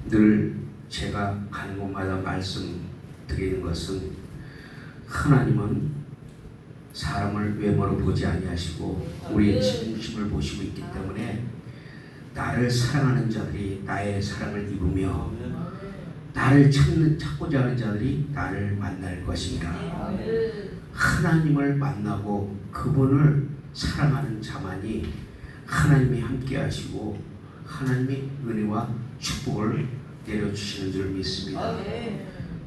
늘 제가 가는 곳마다 말씀드리는 것은 하나님은 사람을 외모로 보지 아니하시고 우리의 진심을 보시고 있기 때문에 나를 사랑하는 자들이 나의 사랑을 입으며 나를 찾고자 하는 자들이 나를 만날 것입니다. 하나님을 만나고 그분을 사랑하는 자만이 하나님이 함께 하시고 하나님의 은혜와 축복을 내려주시는 줄 믿습니다.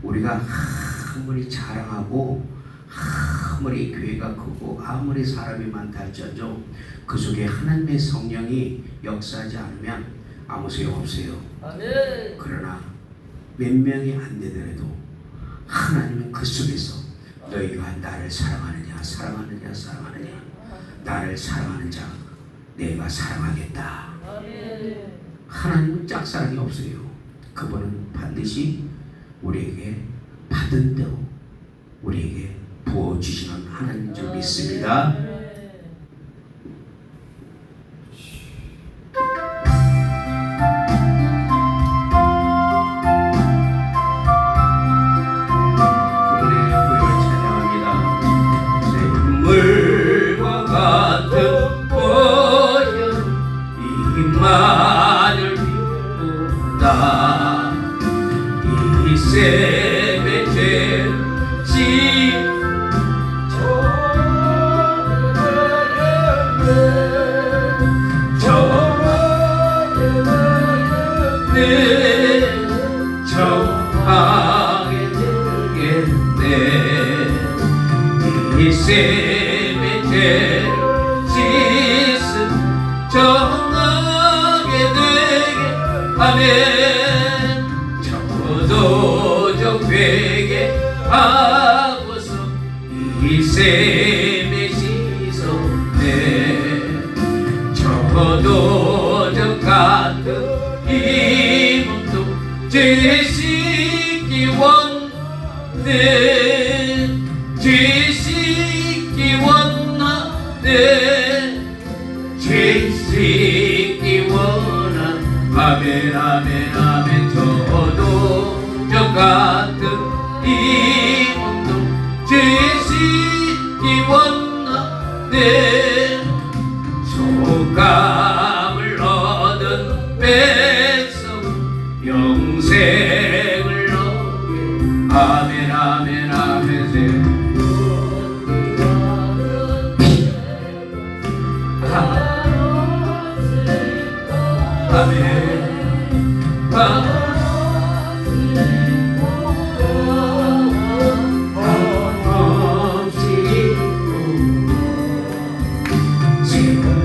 우리가 아무리 자랑하고 아무리 교회가 크고 아무리 사람이 많다 할지라도 그 속에 하나님의 성령이 역사하지 않으면 아무 소용없어요. 그러나 몇 명이 안 되더라도 하나님은 그 속에서 너희가 나를 사랑하느냐 나를 사랑하는 자 내가 사랑하겠다. 하나님은 짝사랑이 없어요. 그분은 반드시 우리에게 받은 대로 우리에게 부어주시는 하나님인 줄 믿습니다. 셈의 죄를 씻음 정하게 되게 하면 저도 되게 하고서 이 셈에 씻었네. 저도 같은 이 몸도 죄 씻기 원네. 죄 씻기 원하네. 죄 씻기 원하. 아멘 아멘 아멘. 저도 같은 이 몸도 죄 씻기 원하네. 속감을 얻은 백성 영생을 얻게. 아멘 아멘 아멘.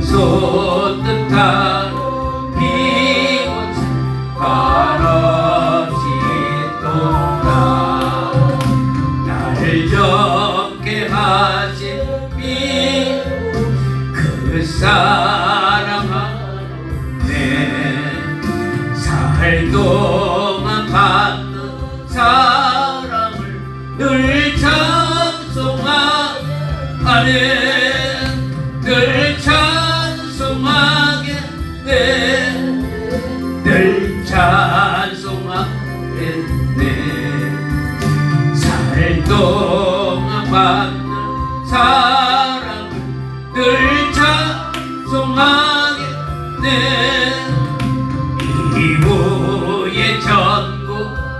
쏟듯한 비옷 한없이 돕다. 나를 젊게 하신 그 사랑하네. 살 동안 받는 사랑을 늘 찬송하네. 늘 찬송하겠네. 늘 찬송하겠네. 살 동안 받는 사랑을 늘 찬송하겠네. 이후에 전국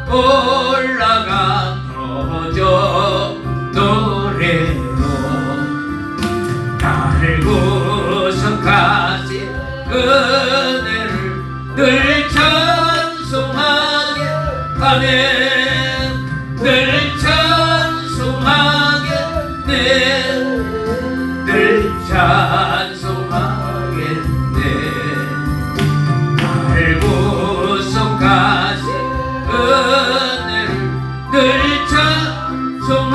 올라가 터져 노래로 나를 구속하신 은혜를 늘 찬송하게 하네. 늘 찬송하겠네. 늘 찬송하겠네. 나를 구속하신 은혜를 늘 찬송하겠네.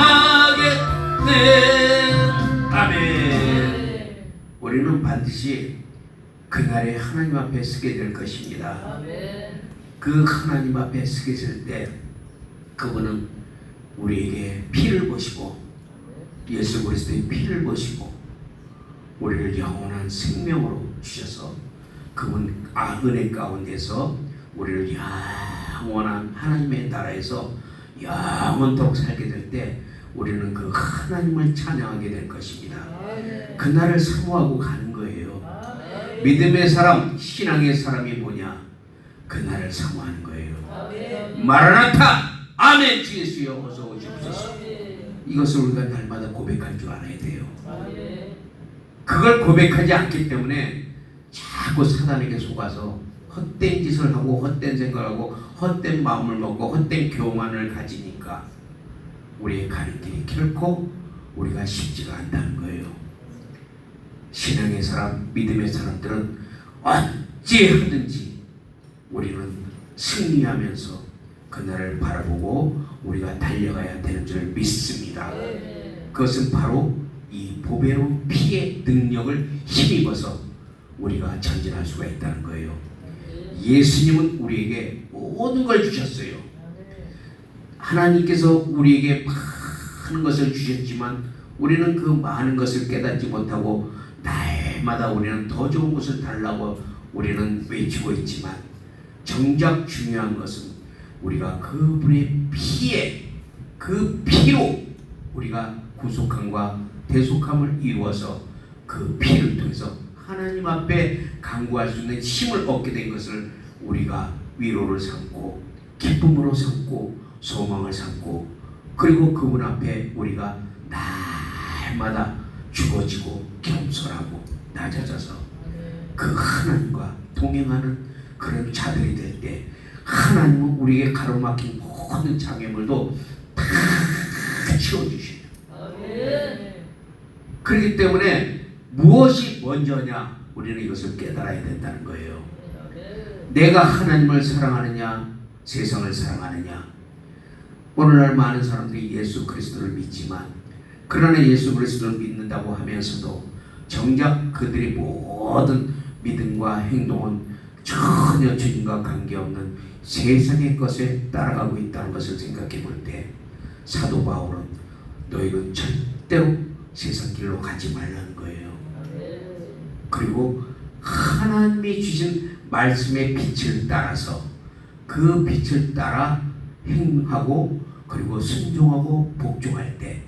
아멘. 우리는 반드시 그날에 하나님 앞에 서게 될 것입니다. 그 하나님 앞에 서게 될 때 그분은 우리에게 피를 보시고 예수 그리스도의 피를 보시고 우리를 영원한 생명으로 주셔서 그분 은혜 가운데서 우리를 영원한 하나님의 나라에서 영원토록 살게 될 때 우리는 그 하나님을 찬양하게 될 것입니다. 그날을 사모하고 가는 거예요. 믿음의 사람, 신앙의 사람이 뭐냐? 그날을 사모하는 거예요. 마라나타! 아멘! 주 예수여 어서 오시옵소서. 이것을 우리가 날마다 고백할 줄 알아야 돼요. 그걸 고백하지 않기 때문에 자꾸 사단에게 속아서 헛된 짓을 하고 헛된 생각하고 헛된 마음을 먹고 헛된 교만을 가지니까 우리의 가는 길이 결코 우리가 쉽지가 않다는 거예요. 신앙의 사람, 믿음의 사람들은 어찌하든지 우리는 승리하면서 그날을 바라보고 우리가 달려가야 되는 줄 믿습니다. 그것은 바로 이 보배로운 피의 능력을 힘입어서 우리가 전진할 수가 있다는 거예요. 예수님은 우리에게 모든 걸 주셨어요. 하나님께서 우리에게 많은 것을 주셨지만 우리는 그 많은 것을 깨닫지 못하고 날마다 우리는 더 좋은 것을 달라고 우리는 외치고 있지만 정작 중요한 것은 우리가 그분의 피에 그 피로 우리가 구속함과 대속함을 이루어서 그 피를 통해서 하나님 앞에 간구할 수 있는 힘을 얻게 된 것을 우리가 위로를 삼고 기쁨으로 삼고 소망을 삼고 그리고 그분 앞에 우리가 날마다 죽어지고 겸손하고 낮아져서 그 하나님과 동행하는 그런 자들이 될 때 하나님은 우리에게 가로막힌 모든 장애물도 다 치워주시죠. 그렇기 때문에 무엇이 먼저냐? 우리는 이것을 깨달아야 된다는 거예요. 내가 하나님을 사랑하느냐 세상을 사랑하느냐. 오늘날 많은 사람들이 예수 그리스도를 믿지만 그러나 예수 그리스도를 믿는다고 하면서도 정작 그들의 모든 믿음과 행동은 전혀 주님과 관계없는 세상의 것에 따라가고 있다는 것을 생각해 볼 때 사도 바울은 너희는 절대로 세상 길로 가지 말라는 거예요. 그리고 하나님이 주신 말씀의 빛을 따라서 그 빛을 따라 행하고 그리고 순종하고 복종할 때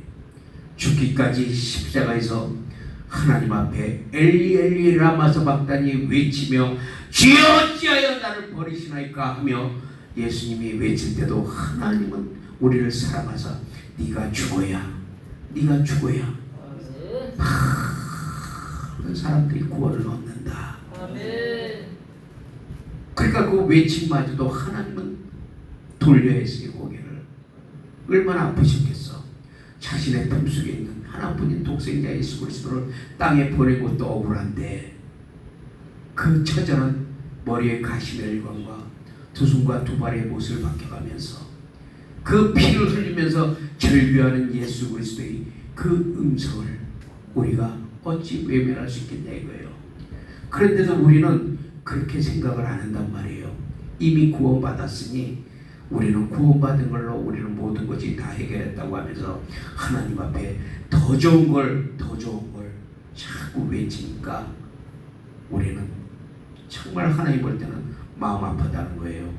죽기까지 십자가에서 하나님 앞에 엘리 엘리 라마 사박다니 외치며 주여 어찌하여 나를 버리시나이까 하며 예수님이 외칠 때도 하나님은 우리를 사랑하사 네가 죽어야 많은 사람들이 구원을 얻는다. 그러니까 그 외침마저도 하나님은 돌려야 했어요. 고개를. 얼마나 아프셨겠어. 자신의 품속에 있는 하나뿐인 독생자 예수 그리스도를 땅에 보내고 또 억울한데 그 처절한 머리에 가시멜관과 두 손과 두 발의 못을 박혀가면서 그 피를 흘리면서 절규하는 예수 그리스도의 그 음성을 우리가 어찌 외면할 수 있겠냐 이거예요. 그런데도 우리는 그렇게 생각을 안 한단 말이에요. 이미 구원받았으니 우리는 구원받은 걸로 우리는 모든 것이 다 해결했다고 하면서 하나님 앞에 더 좋은 걸 자꾸 외치니까 우리는 정말 하나님 볼 때는 마음 아프다는 거예요.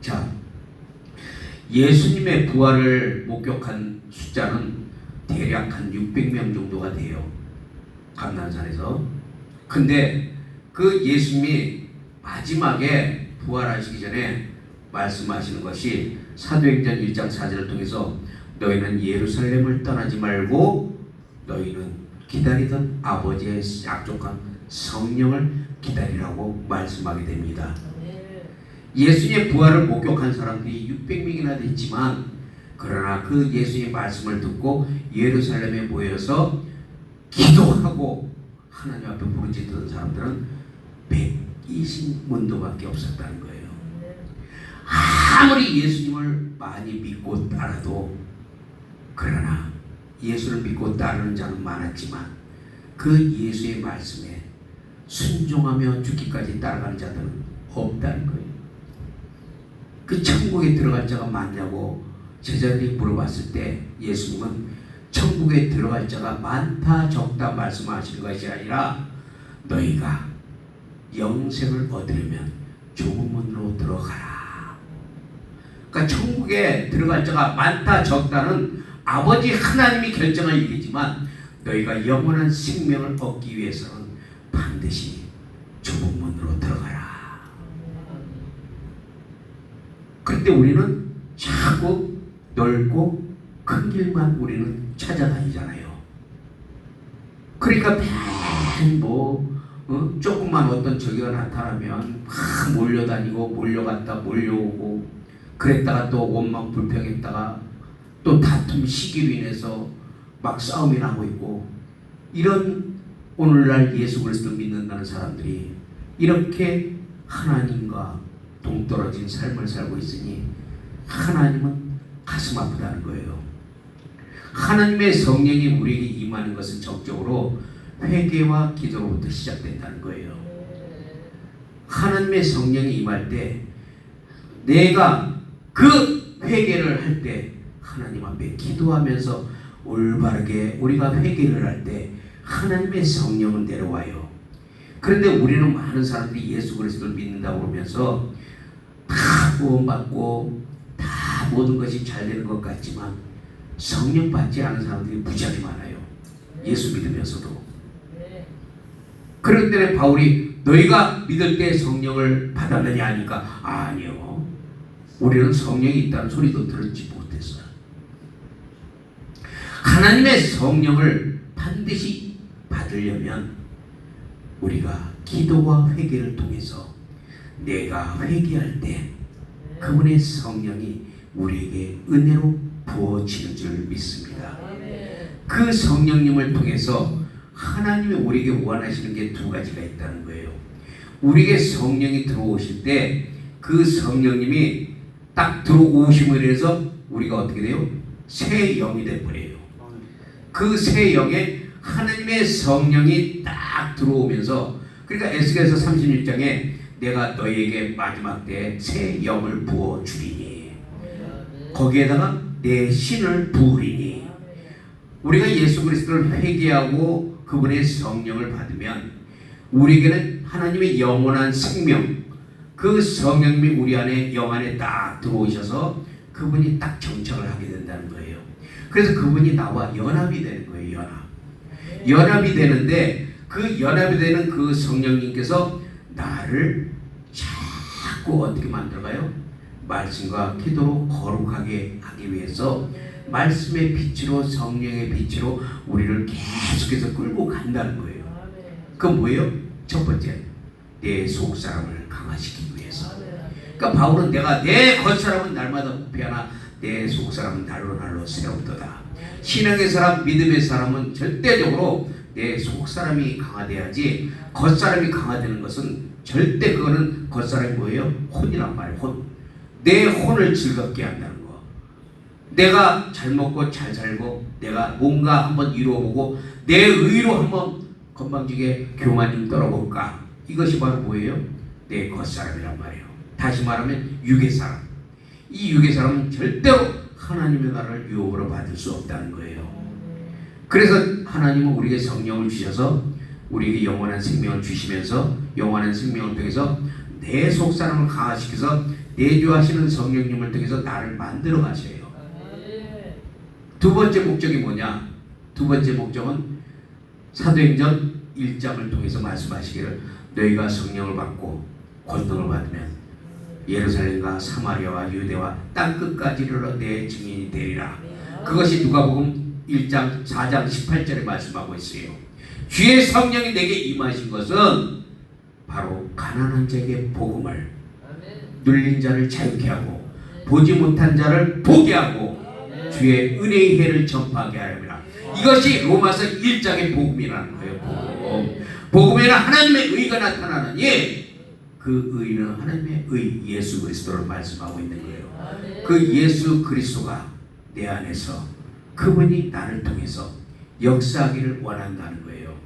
자, 예수님의 부활을 목격한 숫자는 대략 한 600명 정도가 돼요. 감난산에서. 근데 그 예수님이 마지막에 부활하시기 전에 말씀하시는 것이 사도행전 1장 4절을 통해서 너희는 예루살렘을 떠나지 말고 너희는 기다리던 아버지의 약속한 성령을 기다리라고 말씀하게 됩니다. 예수님의 부활을 목격한 사람들이 600명이나 됐지만 그러나 그 예수님의 말씀을 듣고 예루살렘에 모여서 기도하고 하나님 앞에 부르짖던 사람들은 120문도밖에 없었다는 거예요. 아무리 예수님을 많이 믿고 따라도 그러나 예수를 믿고 따르는 자는 많았지만 그 예수의 말씀에 순종하며 죽기까지 따라가는 자들은 없다는 거예요. 그 천국에 들어갈 자가 많냐고 제자들이 물어봤을 때 예수님은 천국에 들어갈 자가 많다 적다 말씀하시는 것이 아니라 너희가 영생을 얻으려면 좁은 문으로 들어가라. 그러니까 천국에 들어갈 자가 많다 적다는 아버지 하나님이 결정할 일이지만 너희가 영원한 생명을 얻기 위해서는 반드시 좁은 문으로 들어가라. 그런데 우리는 자꾸 넓고 큰 길만 우리는 찾아다니잖아요. 그러니까 맨 조금만 어떤 저기가 나타나면 막 몰려다니고 몰려갔다 몰려오고 그랬다가 또 원망 불평했다가 또 다툼 시기로 인해서 막 싸움이 나고 있고, 이런 오늘날 예수 그리스도를 믿는다는 사람들이 이렇게 하나님과 동떨어진 삶을 살고 있으니 하나님은 가슴 아프다는 거예요. 하나님의 성령이 우리에게 임하는 것은 적적으로 회개와 기도로부터 시작된다는 거예요. 하나님의 성령이 임할 때 내가 그 회개를 할 때 하나님 앞에 기도하면서 올바르게 우리가 회개를 할 때 하나님의 성령은 내려와요. 그런데 우리는 많은 사람들이 예수 그리스도를 믿는다고 그러면서 다 구원받고 다 모든 것이 잘 되는 것 같지만 성령 받지 않은 사람들이 무지하게 많아요. 예수 믿으면서도. 그런 때는 바울이 너희가 믿을 때 성령을 받았느냐 하니까 아니요, 우리는 성령이 있다는 소리도 들었지 못했어요. 하나님의 성령을 반드시 받으려면 우리가 기도와 회개를 통해서 내가 회개할 때 그분의 성령이 우리에게 은혜로 부어지는 줄 믿습니다. 그 성령님을 통해서 하나님이 우리에게 원하시는 게 두 가지가 있다는 거예요. 우리에게 성령이 들어오실 때 그 성령님이 딱 들어오심으로 해서 우리가 어떻게 돼요? 새 영이 돼버려요. 그 새 영에 하나님의 성령이 딱 들어오면서, 그러니까 에스겔서 31장에 내가 너희에게 마지막 때 새 영을 부어주리니 거기에다가 내 신을 부으리니, 우리가 예수 그리스도를 회개하고 그분의 성령을 받으면 우리에게는 하나님의 영원한 생명, 그 성령님이 우리 안에 영 안에 딱 들어오셔서 그분이 딱 정착을 하게 된다는 거예요. 그래서 그분이 나와 연합이 되는 거예요. 연합이 되는데 그 연합이 되는 그 성령님께서 나를 자꾸 어떻게 만들어가요? 말씀과 기도로 거룩하게 하기 위해서 말씀의 빛으로 성령의 빛으로 우리를 계속해서 끌고 간다는 거예요. 그건 뭐예요? 첫 번째, 내 속사람을 강화시키기 위해서. 그러니까 바울은 내가 내 겉사람은 날마다 부패하나 내 속사람은 날로 세우도다. 신앙의 사람, 믿음의 사람은 절대적으로 내 속사람이 강화돼야지, 겉사람이 강화되는 것은 절대, 그거는 겉사람이 뭐예요? 혼이란 말이에요. 혼. 내 혼을 즐겁게 한다는 거. 내가 잘 먹고 잘 살고 내가 뭔가 한번 이루어보고 내 의로 한번 건방지게 교만 좀 떨어볼까. 이것이 바로 뭐예요? 내 겉사람이란 말이에요. 다시 말하면 육의 사람. 이 육의 사람은 절대로 하나님의 나라를 유업으로 받을 수 없다는 거예요. 그래서 하나님은 우리에게 성령을 주셔서 우리에게 영원한 생명을 주시면서 영원한 생명을 통해서 내 속사람을 강화시켜서 내주하시는 성령님을 통해서 나를 만들어 가셔요. 두 번째 목적이 뭐냐? 두 번째 목적은 사도행전 1장을 통해서 말씀하시기를 너희가 성령을 받고 권능을 받으면 예루살렘과 사마리아와 유대와 땅끝까지 이르러 내 증인이 되리라. 그것이 누가복음 1장 4장 18절에 말씀하고 있어요. 주의 성령이 내게 임하신 것은 바로 가난한 자에게 복음을, 눌린 자를 자유케 하고 보지 못한 자를 보게 하고 주의 은혜의 해를 전파하게 하렵니다. 이것이 로마서 1장의 복음이라는 거예요. 복음에는 하나님의 의가 나타나느니 그 의는 하나님의 의 예수 그리스도를 말씀하고 있는 거예요. 그 예수 그리스도가 내 안에서 그분이 나를 통해서 역사하기를 원한다는 거예요.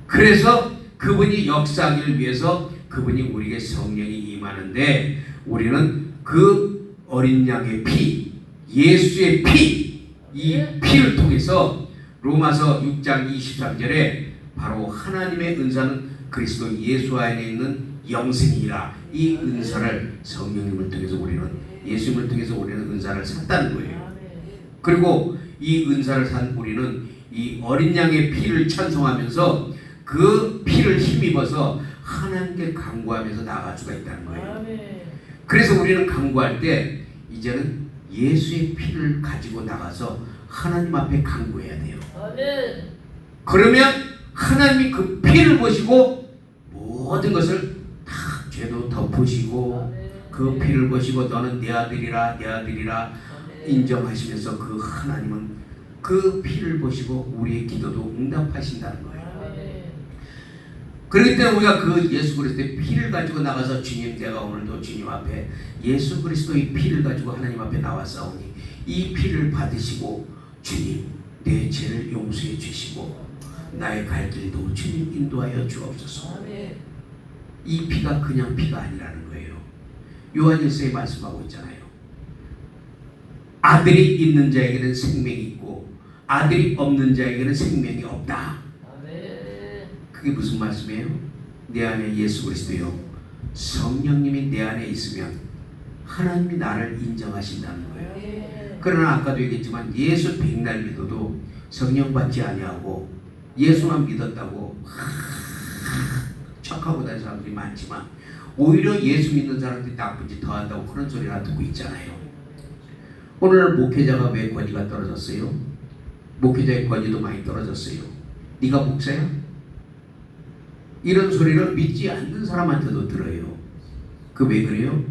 그래서 그분이 역사하기를 위해서 그분이 우리에게 성령이 임하는데 우리는 그 어린 양의 피, 예수의 피, 이 피를 통해서 로마서 6장 23절에 바로 하나님의 은사는 그리스도 예수 안에 있는 영생이라. 이 은사를 성령님을 통해서 우리는, 예수님을 통해서 우리는 은사를 샀다는 거예요. 그리고 이 은사를 산 우리는 이 어린 양의 피를 찬송하면서 그 피를 힘입어서 하나님께 간구하면서 나아갈 수가 있다는 거예요. 그래서 우리는 간구할 때 이제는 예수의 피를 가지고 나가서 하나님 앞에 간구해야 돼요. 그러면 하나님이 그 피를 보시고 모든 것을 다 죄도 덮으시고 그 피를 보시고 너는 내 아들이라 내 아들이라 인정하시면서 그 하나님은 그 피를 보시고 우리의 기도도 응답하신다는 거예요. 그렇기 때문에 우리가 그 예수 그리스도의 피를 가지고 나가서 주님, 내가 오늘도 주님 앞에 예수 그리스도의 피를 가지고 하나님 앞에 나왔사오니 이 피를 받으시고 주님, 내 죄를 용서해 주시고 나의 갈 길도 주님 인도하여 주옵소서. 이 피가 그냥 피가 아니라는 거예요. 요한일서에 말씀하고 있잖아요. 아들이 있는 자에게는 생명이 있고 아들이 없는 자에게는 생명이 없다. 그게 무슨 말씀이에요? 내 안에 예수 그리스도요, 성령님이 내 안에 있으면 하나님이 나를 인정하신다는 거예요. 그러나 아까도 얘기했지만 예수 백날 믿어도 성령 받지 아니하고 예수만 믿었다고 척하고 다니는 사람들이 많지만 오히려 예수 믿는 사람들이 나쁜 짓 더 한다고 그런 소리를 듣고 있잖아요. 오늘날 목회자가 왜 권위가 떨어졌어요? 목회자의 권위도 많이 떨어졌어요. 네가 목사야? 이런 소리를 믿지 않는 사람한테도 들어요. 그 왜 그래요?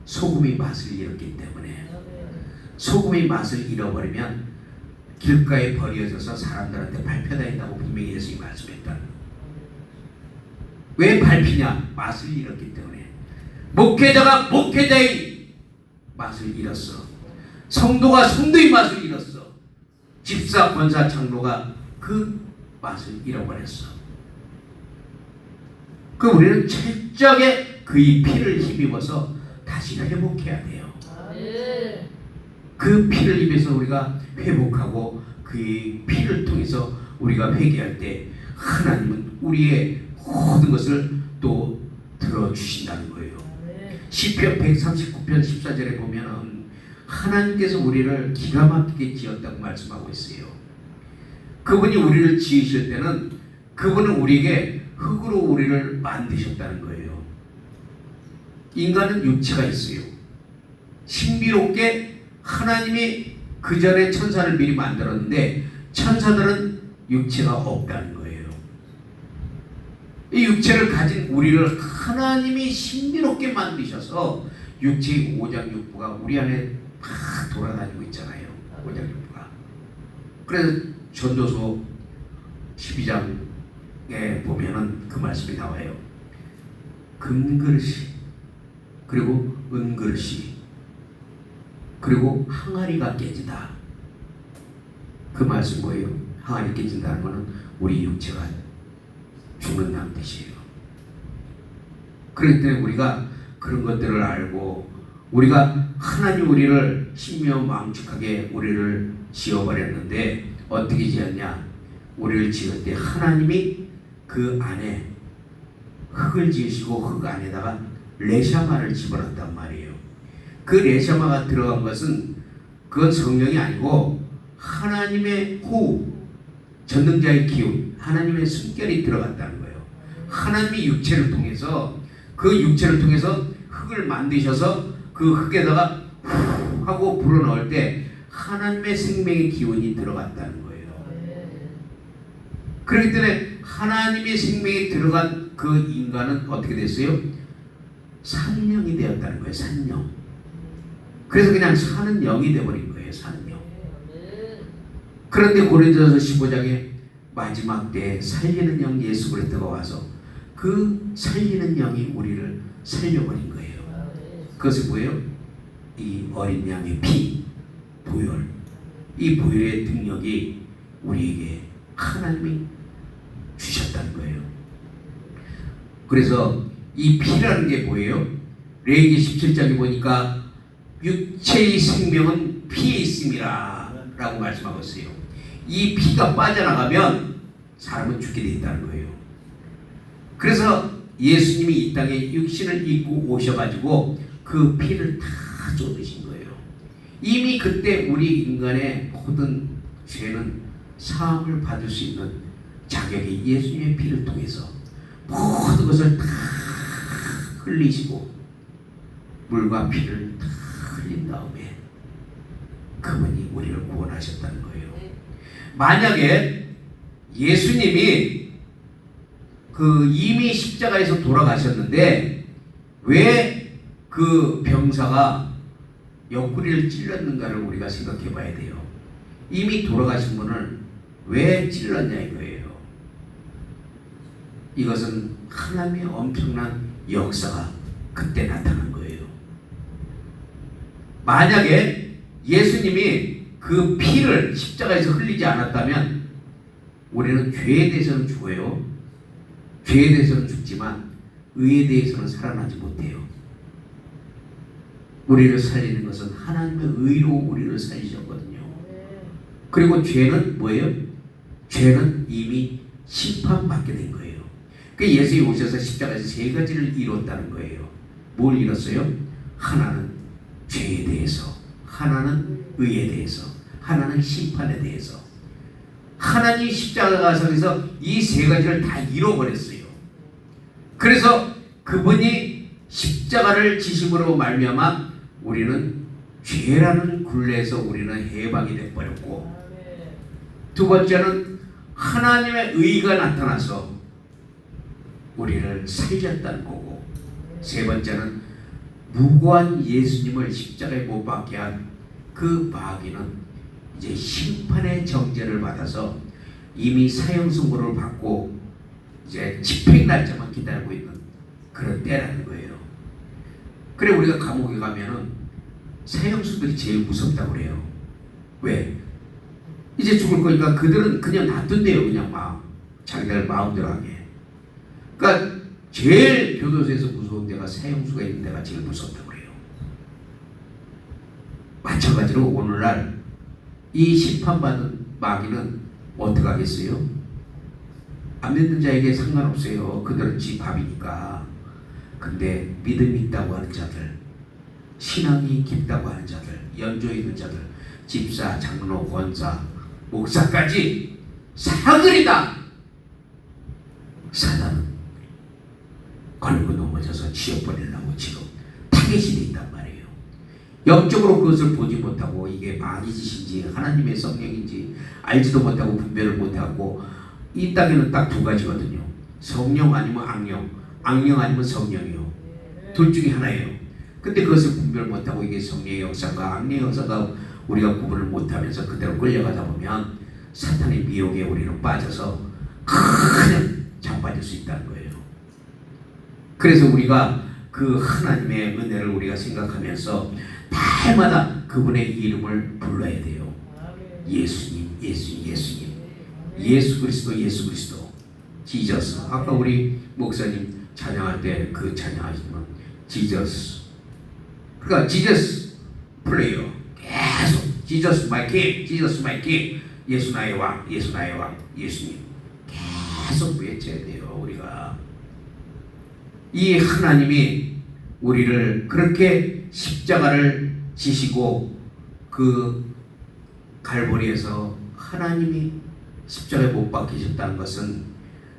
소금이 맛을 잃었기 때문에. 소금의 맛을 잃어버리면 길가에 버려져서 사람들한테 밟혀다닌다고 분명히 예수님이 말씀했다. 왜 밟히냐? 맛을 잃었기 때문에. 목회자가 목회자의 맛을 잃었어. 성도가 성도의 맛을 잃었어. 집사, 권사, 장로가 그 맛을 잃어버렸어. 그 우리는 철저하게 그의 피를 힘입어서 다시 회복해야 돼요. 그 피를 입어서 우리가 회복하고 그의 피를 통해서 우리가 회개할 때 하나님은 우리의 모든 것을 또 들어주신다는 거예요. 시편 139편 14절에 보면은 하나님께서 우리를 기가 막히게 지었다고 말씀하고 있어요. 그분이 우리를 지으실 때는 그분은 우리에게 흙으로 우리를 만드셨다는 거예요. 인간은 육체가 있어요. 신비롭게 하나님이 그 전에 천사를 미리 만들었는데 천사들은 육체가 없다는 거예요. 이 육체를 가진 우리를 하나님이 신비롭게 만드셔서 육체의 오장육부가 우리 안에 막 돌아다니고 있잖아요. 오장육부가. 그래서 전도서 12장에 보면은 그 말씀이 나와요. 금그릇이, 그리고 은그릇이, 그리고 항아리가 깨지다. 그 말씀 뭐예요? 항아리 깨진다는 것은 우리 육체가 죽는다는 뜻이에요. 그렇기 때문에 우리가 그런 것들을 알고 우리가 하나님 우리를 신명망측하게 우리를 지어버렸는데 어떻게 지었냐? 우리를 지을 때 하나님이 그 안에 흙을 지으시고 흙 안에다가 레샤마를 집어넣었단 말이에요. 그 레샤마가 들어간 것은 그건 성령이 아니고 하나님의 호흡, 전능자의 기운, 하나님의 숨결이 들어갔다는 거예요. 하나님이 육체를 통해서 그 육체를 통해서 흙을 만드셔서 그 흙에다가 후 하고 불어넣을 때 하나님의 생명의 기운이 들어갔다는 거예요. 그렇기 때문에 하나님의 생명이 들어간 그 인간은 어떻게 됐어요? 산령이 되었다는 거예요. 산령. 그래서 그냥 사는 영이 되어버린 거예요. 사는 영. 그런데 고린도서 15장에 마지막 때에 살리는 영 예수 그리스도가 와서 그 살리는 영이 우리를 살려버린 거예요. 그것이 뭐예요? 이 어린 양의 피, 보혈. 이 보혈의 능력이 우리에게 하나님이 주셨다는 거예요. 그래서 이 피라는 게 뭐예요? 레위기 17장에 보니까 육체의 생명은 피에 있음이라 라고 말씀하고 있어요. 이 피가 빠져나가면 사람은 죽게 돼 있다는 거예요. 그래서 예수님이 이 땅에 육신을 입고 오셔가지고 그 피를 다 쏟으신 거예요. 이미 그때 우리 인간의 모든 죄는 사함을 받을 수 있는 자격이 예수님의 피를 통해서 모든 것을 다 흘리시고 물과 피를 다 흘린 다음에 그분이 우리를 구원하셨다는 거예요. 만약에 예수님이 이미 십자가에서 돌아가셨는데 왜 그 병사가 옆구리를 찔렀는가를 우리가 생각해 봐야 돼요. 이미 돌아가신 분을 왜 찔렀냐 이거예요. 이것은 하나님의 엄청난 역사가 그때 나타난 거예요. 만약에 예수님이 그 피를 십자가에서 흘리지 않았다면 우리는 죄에 대해서는 죽어요. 죄에 대해서는 죽지만 의에 대해서는 살아나지 못해요. 우리를 살리는 것은 하나님의 의로 우리를 살리셨거든요. 그리고 죄는 뭐예요? 죄는 이미 심판받게 된 거예요. 그 예수님이 오셔서 십자가에서 세 가지를 이뤘다는 거예요. 뭘 이뤘어요? 하나는 죄에 대해서, 하나는 의에 대해서, 하나는 심판에 대해서. 하나님 십자가상에서 이 세 가지를 다 이뤄버렸어요. 그래서 그분이 십자가를 지심으로 말미암아 우리는 죄라는 굴레에서 우리는 해방이 되어버렸고, 두 번째는 하나님의 의가 나타나서 우리를 살렸다는 거고, 세 번째는 무고한 예수님을 십자가에 못 박게 한 그 마귀는 이제 심판의 정죄를 받아서 이미 사형 선고를 받고 이제 집행 날짜만 기다리고 있는 그런 때라는 거예요. 그래 우리가 감옥에 가면은 사형수들이 제일 무섭다고 그래요. 왜? 이제 죽을 거니까 그들은 그냥 놔둔대요. 그냥 막 자기들 마음대로 하게. 그러니까 제일 교도소에서 무서운 데가 사형수가 있는 데가 제일 무섭다고 그래요. 마찬가지로 오늘날 이 심판받은 마귀는 어떻게 하겠어요? 안 믿는 자에게 상관없어요. 그들은 지 밥이니까. 근데 믿음이 있다고 하는 자들, 신앙이 깊다고 하는 자들, 연조에 있는 자들, 집사, 장로, 권사, 목사까지 사글이다. 사단은 걸고 넘어져서 지어버리려고 지금 타겟이 돼 있단 말이에요. 영적으로 그것을 보지 못하고 이게 마귀 짓인지 하나님의 성령인지 알지도 못하고 분별을 못하고, 이 땅에는 딱 두 가지거든요. 성령 아니면 악령, 악령 아니면 성령이요. 둘 중에 하나예요. 근데 그것을 분별 못하고 이게 성령의 역사가 악령의 역사가 우리가 구분을 못하면서 그대로 끌려가다 보면 사탄의 미혹에 우리는 빠져서 그냥 자빠질 수 있다는 거예요. 그래서 우리가 그 하나님의 은혜를 우리가 생각하면서 날마다 그분의 이름을 불러야 돼요. 예수님, 예수님, 예수님, 예수 그리스도, 예수 그리스도, 지저스. 아까 우리 목사님 찬양할 때 그 찬양하시면 지저스. 그러니까 지저스 플레이어 계속 지저스 마이 킹, 지저스 마이 킹, 예수 나의 왕, 예수 나의 왕, 예수님 계속 외쳐야 돼요. 우리가 이 하나님이 우리를 그렇게 십자가를 지시고 그 갈보리에서 하나님이 십자가에 못 박히셨다는 것은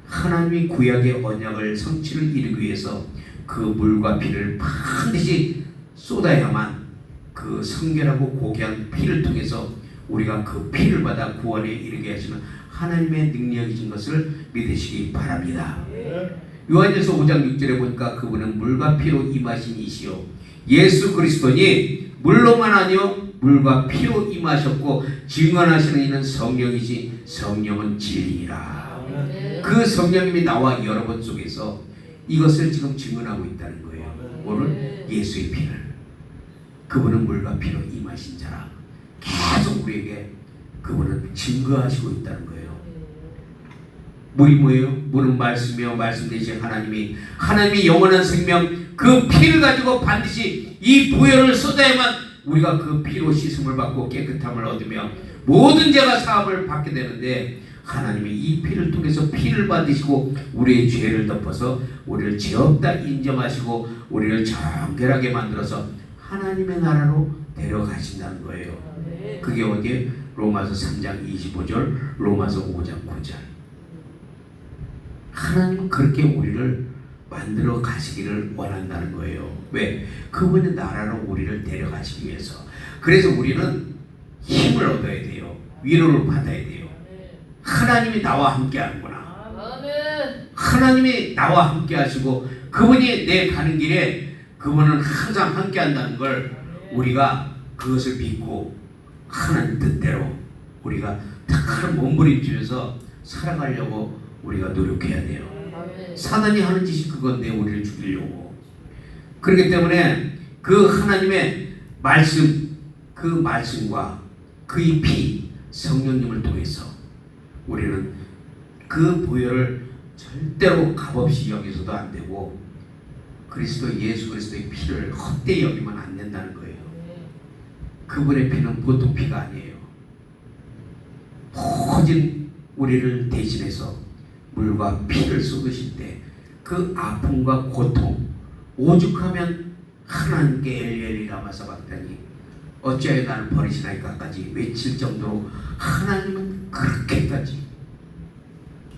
하나님이 구약의 언약을 성취를 이루기 위해서 그 물과 피를 반드시 쏟아야만 그 성결하고 고귀한 피를 통해서 우리가 그 피를 받아 구원에 이르게 하시는 하나님의 능력이신 것을 믿으시기 바랍니다. 요한일서 5장 6절에 보니까 그분은 물과 피로 임하신 이시요 예수 그리스도니 물로만 아니요 물과 피로 임하셨고 증언하시는 이는 성령이시 성령은 진리니라. 그 성령님이 나와 여러분 속에서 이것을 지금 증언하고 있다는 거예요. 오늘 예수의 피를, 그분은 물과 피로 임하신 자라 계속 우리에게 그분은 증거하시고 있다는 거예요. 물이 뭐예요? 물은 말씀이요 말씀 되신 하나님이 영원한 생명 그 피를 가지고 반드시 이 부여를 쏟아야만 우리가 그 피로 씻음을 받고 깨끗함을 얻으며 모든 죄가 사함을 받게 되는데, 하나님이 이 피를 통해서 피를 받으시고 우리의 죄를 덮어서 우리를 죄 없다 인정하시고 우리를 정결하게 만들어서 하나님의 나라로 데려가신다는 거예요. 그게 어디에? 로마서 3장 25절, 로마서 5장 9절. 하나님은 그렇게 우리를 만들어 가시기를 원한다는 거예요. 왜? 그분의 나라로 우리를 데려가시기 위해서. 그래서 우리는 힘을 얻어야 돼요. 위로를 받아야 돼요. 하나님이 나와 함께 하는구나. 하나님이 나와 함께 하시고 그분이 내 가는 길에 그분은 항상 함께 한다는 걸 우리가 그것을 믿고 하나님 뜻대로 우리가 탁 몸부림치면서 살아가려고 우리가 노력해야 돼요. 사단이 하는 짓이 그건데 우리를 죽이려고. 그렇기 때문에 그 하나님의 말씀, 그 말씀과 그의 피, 성령님을 통해서 우리는 그 보혈을 절대로 값없이 여기서도 안 되고 그리스도 예수 그리스도의 피를 헛되이 여기면 안 된다는 거예요. 그분의 피는 보통 피가 아니에요. 모진 우리를 대신해서 물과 피를 쏟으실 때 그 아픔과 고통 오죽하면 하나님께 엘리엘리 라마 사박다니 어찌하여 나를 버리시나이까까지 외칠 정도로 하나님은 그렇게까지.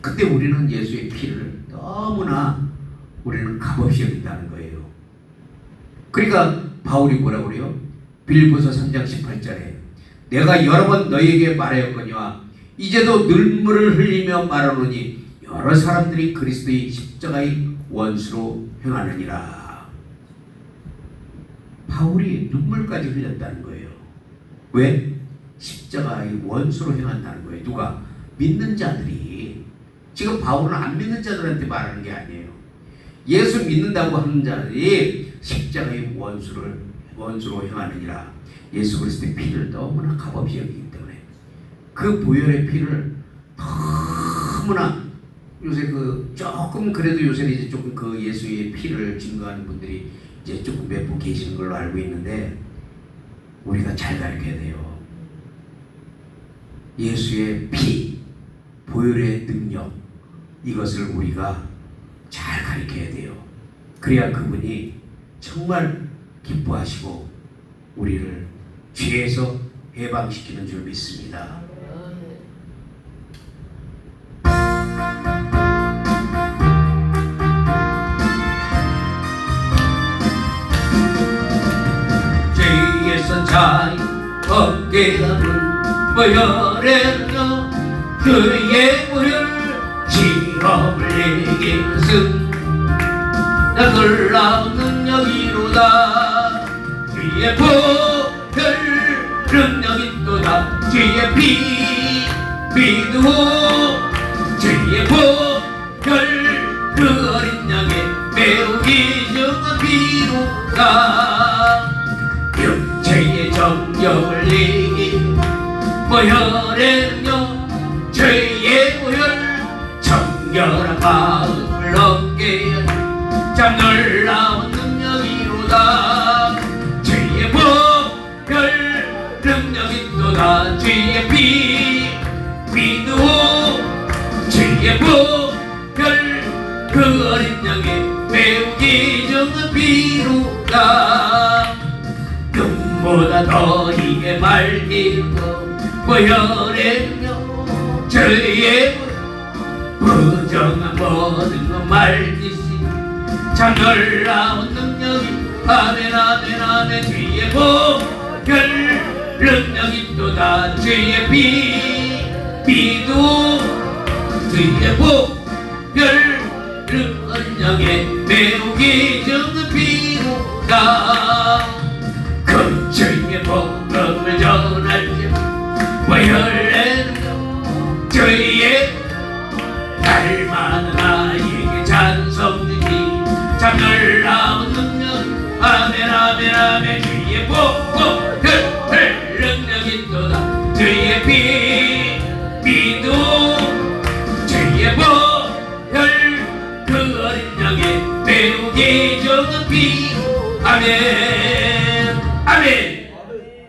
그때 우리는 예수의 피를 너무나 우리는 값없이 여긴다는 거예요. 그러니까 바울이 뭐라고 그래요? 빌립보서 3장 18절에 내가 여러 번 너희에게 말하였거니와 이제도 눈물을 흘리며 말하노니 여러 사람들이 그리스도의 십자가의 원수로 행하느니라. 바울이 눈물까지 흘렸다는 거예요. 왜? 십자가의 원수로 행한다는 거예요. 누가? 믿는 자들이. 지금 바울은 안 믿는 자들한테 말하는 게 아니에요. 예수 믿는다고 하는 자들이 십자가의 원수로 행하느니라. 예수 그리스도의 피를 너무나 값없이 여기기 때문에 그 보혈의 피를 너무나 요새 조금 그래도 요새는 이제 조금 그 예수의 피를 증거하는 분들이 이제 조금 몇 분 계시는 걸로 알고 있는데 우리가 잘 가르쳐야 돼요. 예수의 피, 보혈의 능력 이것을 우리가 잘 가르쳐야 돼요. 그래야 그분이 정말 기뻐하시고 우리를 죄에서 해방시키는 줄 믿습니다. 죄에서 자유 얻게 하는 보혈에요 그의 보혈 시험을 이기는 나 놀라운 능력이로다. 주의 보혈 능력이로다. 주의 피 믿으오 주의 보혈 그 어린 양의 매우 귀중한 피로다. 육체의 정욕을 이긴 보혈의 능력 죄의 보혈 정결한 마음을 얻게 하는 참 놀라운 능력이로다. 죄의 보혈 능력이로다. 죄의 피 믿으오 죄의 보혈 그 어린 양의 매우 귀중한 피로다. 금보다 더 이게 맑은 보혈의 능력 죄의 부정한 모든 것 말듯이 참 놀라운 능력이 아멘 아멘 아멘. 주의 보혈 능력이 또다. 주의 피 믿고 주의 보혈 능력에 매우 귀중한 피로다. 주의 복음을 전할 때 보혈의 능력 주의 날마다 나에게 찬송 주니 참 놀라운 능력 아멘 아멘 아멘. 주의 보혈 능력이 또다. 주의 피 믿고 주의 보혈 그 어린 양의 매우 귀중한 피 아멘 아멘.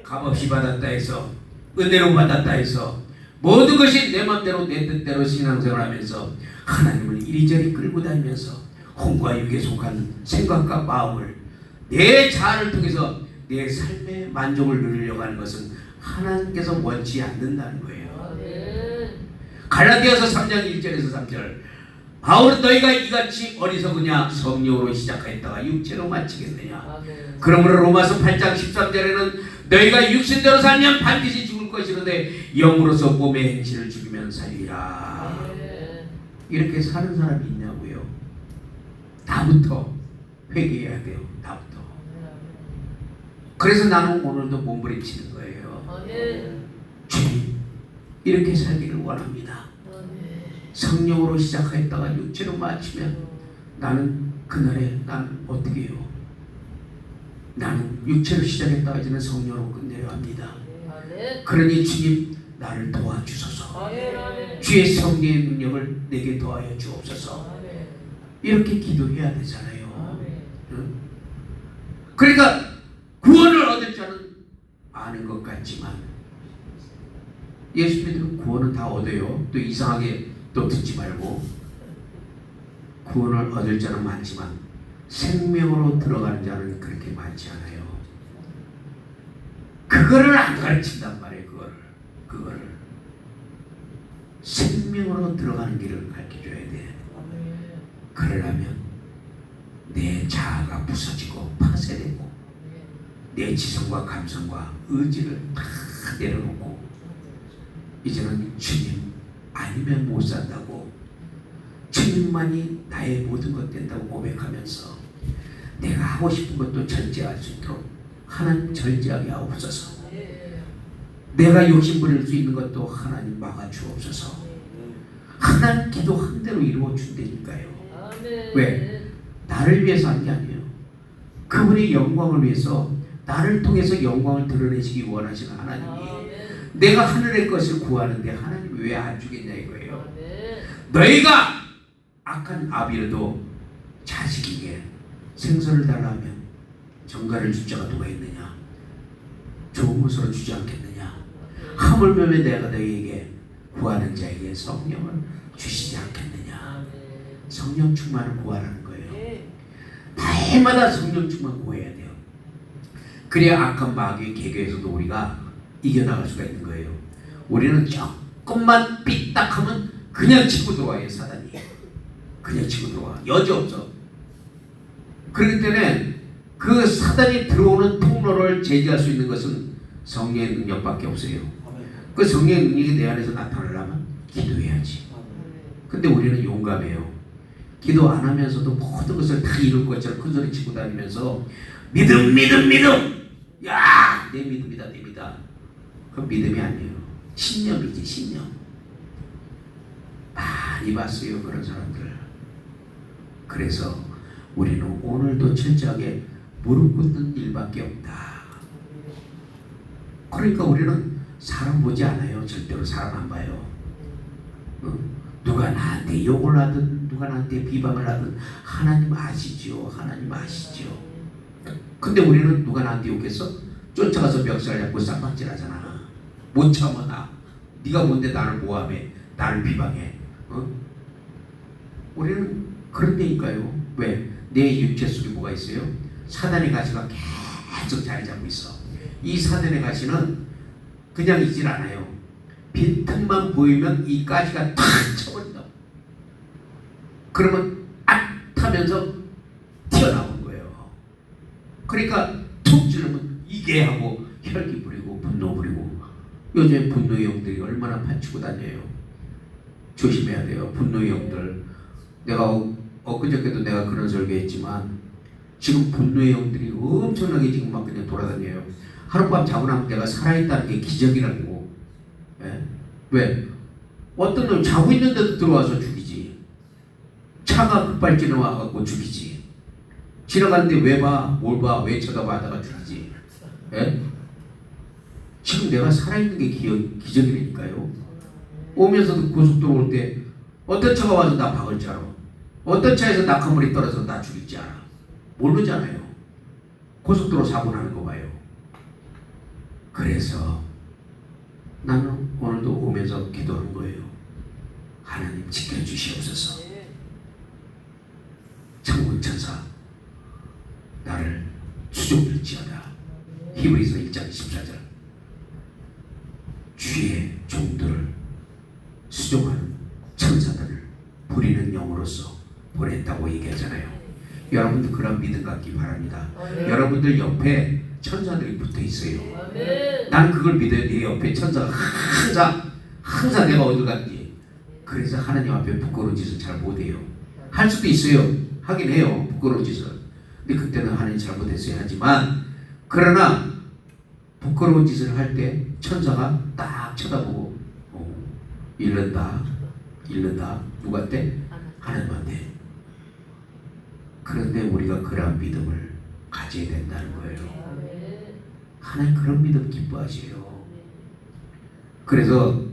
값없이 받았다 해서 은혜로 받았다 해서 모든 것이 내 맘대로 내 뜻대로 신앙생활하면서 하나님을 이리저리 끌고 다니면서 혼과 육에 속한 생각과 마음을 내 자아를 통해서 내 삶의 만족을 누리려고 하는 것은 하나님께서 원치 않는다는 거예요. 갈라디아서 3장 1절에서 3절 바울은 너희가 이같이 어리석으냐 성령으로 시작하였다가 육체로 마치겠느냐. 그러므로 로마서 8장 13절에는 너희가 육신대로 살면 반드시 죽을 것이로되 영으로서 몸의 행실을 죽이면 살리라. 이렇게 사는 사람이 있냐고요. 나부터 회개해야 돼요. 나부터. 그래서 나는 오늘도 몸부림치는 거예요. 주님 이렇게 살기를 원합니다. 성령으로 시작하였다가 육체로 마치면 나는 그날에 난 어떻게 해요? 나는 육체로 시작했다가 이제는 성령으로 끝내려 합니다. 그러니 주님 나를 도와주소서. 주의 성령의 능력을 내게 더하여 주옵소서. 이렇게 기도해야 되잖아요. 그러니까 구원을 얻을 자는 아는 것 같지만 예수 믿으면 구원은 다 얻어요. 또 이상하게 또 듣지 말고 구원을 얻을 자는 많지만 생명으로 들어가는 자는 그렇게 많지 않아요. 그거를 안 가르친단 말이에요. 그거를 생명으로 들어가는 길을 가르쳐줘야 돼. 그러려면 내 자아가 부서지고 파쇄되고 내 지성과 감성과 의지를 다 내려놓고 이제는 주님 아니면 못 산다고 주님만이 나의 모든 것 된다고 고백하면서 내가 하고 싶은 것도 절제할 수 있도록 하나님 절제하게 하옵소서. 내가 욕심 부릴 수 있는 것도 하나님 막아주옵소서. 하나님 기도 한 대로 이루어 준다니까요. 왜? 나를 위해서 한 게 아니에요. 그분의 영광을 위해서 나를 통해서 영광을 드러내시기 원하시는 하나님이 내가 하늘의 것을 구하는데 하나님 왜 안 주겠냐 이거예요. 너희가 악한 아비로도 자식에게 생선을 달라 하면 정갈을 줄 자가 누가 있느냐? 좋은 것으로 주지 않겠느냐? 하물며 내가 너희에게 구하는 자에게 성령을 주시지 않겠느냐? 성령 충만을 구하라는 거예요. 날마다 성령 충만 구해야 돼요. 그래야 악한 마귀의 계계에서도 우리가 이겨나갈 수가 있는 거예요. 우리는 조금만 삐딱하면 그냥 치고 들어와요. 사단이 그냥 치고 들어와. 여지 없어. 그렇기 때문에 그 사단이 들어오는 통로를 제지할 수 있는 것은 성령의 능력밖에 없어요. 그 성령의 능력이 내 안에서 나타나려면 기도해야지. 근데 우리는 용감해요. 기도 안 하면서도 모든 것을 다 이룰 것처럼 큰 소리 치고 다니면서 믿음 야 내 믿음이다 내 믿음. 그건 믿음이 아니에요. 신념이지 신념. 많이 봤어요 그런 사람들. 그래서 우리는 오늘도 철저하게 무릎 꿇는 일밖에 없다. 그러니까 우리는 사람 보지 않아요. 절대로 사람 안 봐요. 누가 나한테 욕을 하든 누가 나한테 비방을 하든 하나님 아시죠. 하나님 아시죠. 근데 우리는 누가 나한테 욕했어? 쫓아가서 멱살 잡고 쌍박질 하잖아. 못 참아 나. 네가 뭔데 나를 모함해. 나를 비방해. 우리는 그런 데니까요. 왜? 내 육체 속에 뭐가 있어요? 사단의 가시가 계속 자리 잡고 있어. 이 사단의 가시는 그냥 있질 않아요. 빈틈만 보이면 이 가시가 탁 쳐버린다. 그러면 앗 하면서 튀어나오는 거예요. 그러니까 툭 찌르면 이게 하고 혈기 부리고 분노 부리고. 요즘 분노의 영들이 얼마나 파치고 다녀요. 조심해야 돼요. 분노의 영들. 내가 엊그저께도 내가 그런 설교했지만 지금 분노의 영들이 엄청나게 지금 막 그냥 돌아다녀요. 하룻밤 자고 나면 내가 살아있다는 게 기적이라고. 예? 왜? 어떤 놈 자고 있는데도 들어와서 죽이지. 차가 급발진해 와갖고 죽이지. 지나가는데 왜 봐? 뭘 봐? 왜 쳐다봐? 하다가 죽이지. 예? 지금 내가 살아있는 게 기적이라니까요. 오면서도 고속도로 올 때 어떤 차가 와서 나 박을 줄 알아. 어떤 차에서 낙하물이 떨어져서 나 죽일 줄 알아. 모르잖아요. 고속도로 사고 나는 거 봐요. 그래서 나는 오늘도 오면서 히브리서 1장 14절. 주의 종들을 수종하는 천사들을 부리는 영으로서 보냈다고 얘기하잖아요. 여러분들 그런 믿음 갖기 바랍니다. 여러분들 옆에 천사들이 붙어 있어요. 나는 그걸 믿어요. 내 옆에 천사가 항상 내가 어디 갔지. 그래서 하나님 앞에 부끄러운 짓을 잘 못해요. 할 수도 있어요. 하긴 해요. 부끄러운 짓을. 근데 그때는 하나님 잘못했어야 하지만, 그러나 부끄러운 짓을 할 때 천사가 딱 쳐다보고 잃는다. 누구한테? 하나님한테. 그런데 우리가 그런 믿음을 가져야 된다는 거예요. 하나님 그런 믿음 기뻐하세요. 그래서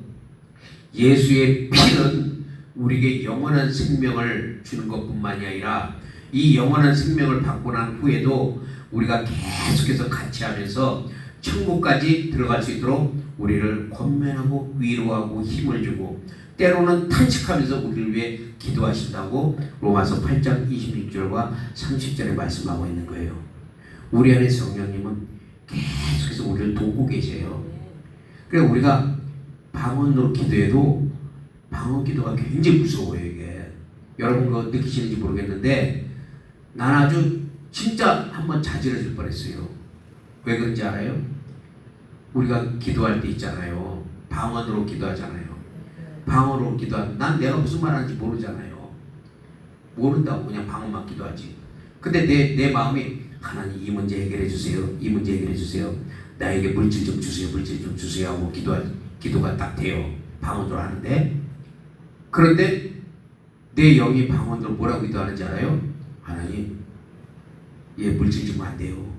예수의 피는 우리에게 영원한 생명을 주는 것뿐만이 아니라 이 영원한 생명을 받고 난 후에도 우리가 계속해서 같이 하면서 천국까지 들어갈 수 있도록 우리를 권면하고 위로하고 힘을 주고 때로는 탄식하면서 우리를 위해 기도하신다고 로마서 8장 26절과 30절에 말씀하고 있는 거예요. 우리 안에 성령님은 계속해서 우리를 돕고 계세요. 그래서 우리가 방언으로 기도해도 방언 기도가 굉장히 무서워요. 이게 여러분 그거 느끼시는지 모르겠는데 난 아주 진짜 한번 자지러질 뻔했어요. 왜 그런지 알아요? 우리가 기도할 때 있잖아요. 방언으로 기도하잖아요. 방언으로 기도하면 난 내가 무슨 말하는지 모르잖아요. 모른다고 그냥 방언만 기도하지. 근데 내 마음이 하나님 이 문제 해결해 주세요. 이 문제 해결해 주세요. 나에게 물질 좀 주세요. 물질 좀 주세요 하고 기도가 딱 돼요. 방언으로 하는데. 그런데 내 영이 방언으로 뭐라고 기도하는지 알아요? 하나님 얘 물질 주면 안 돼요.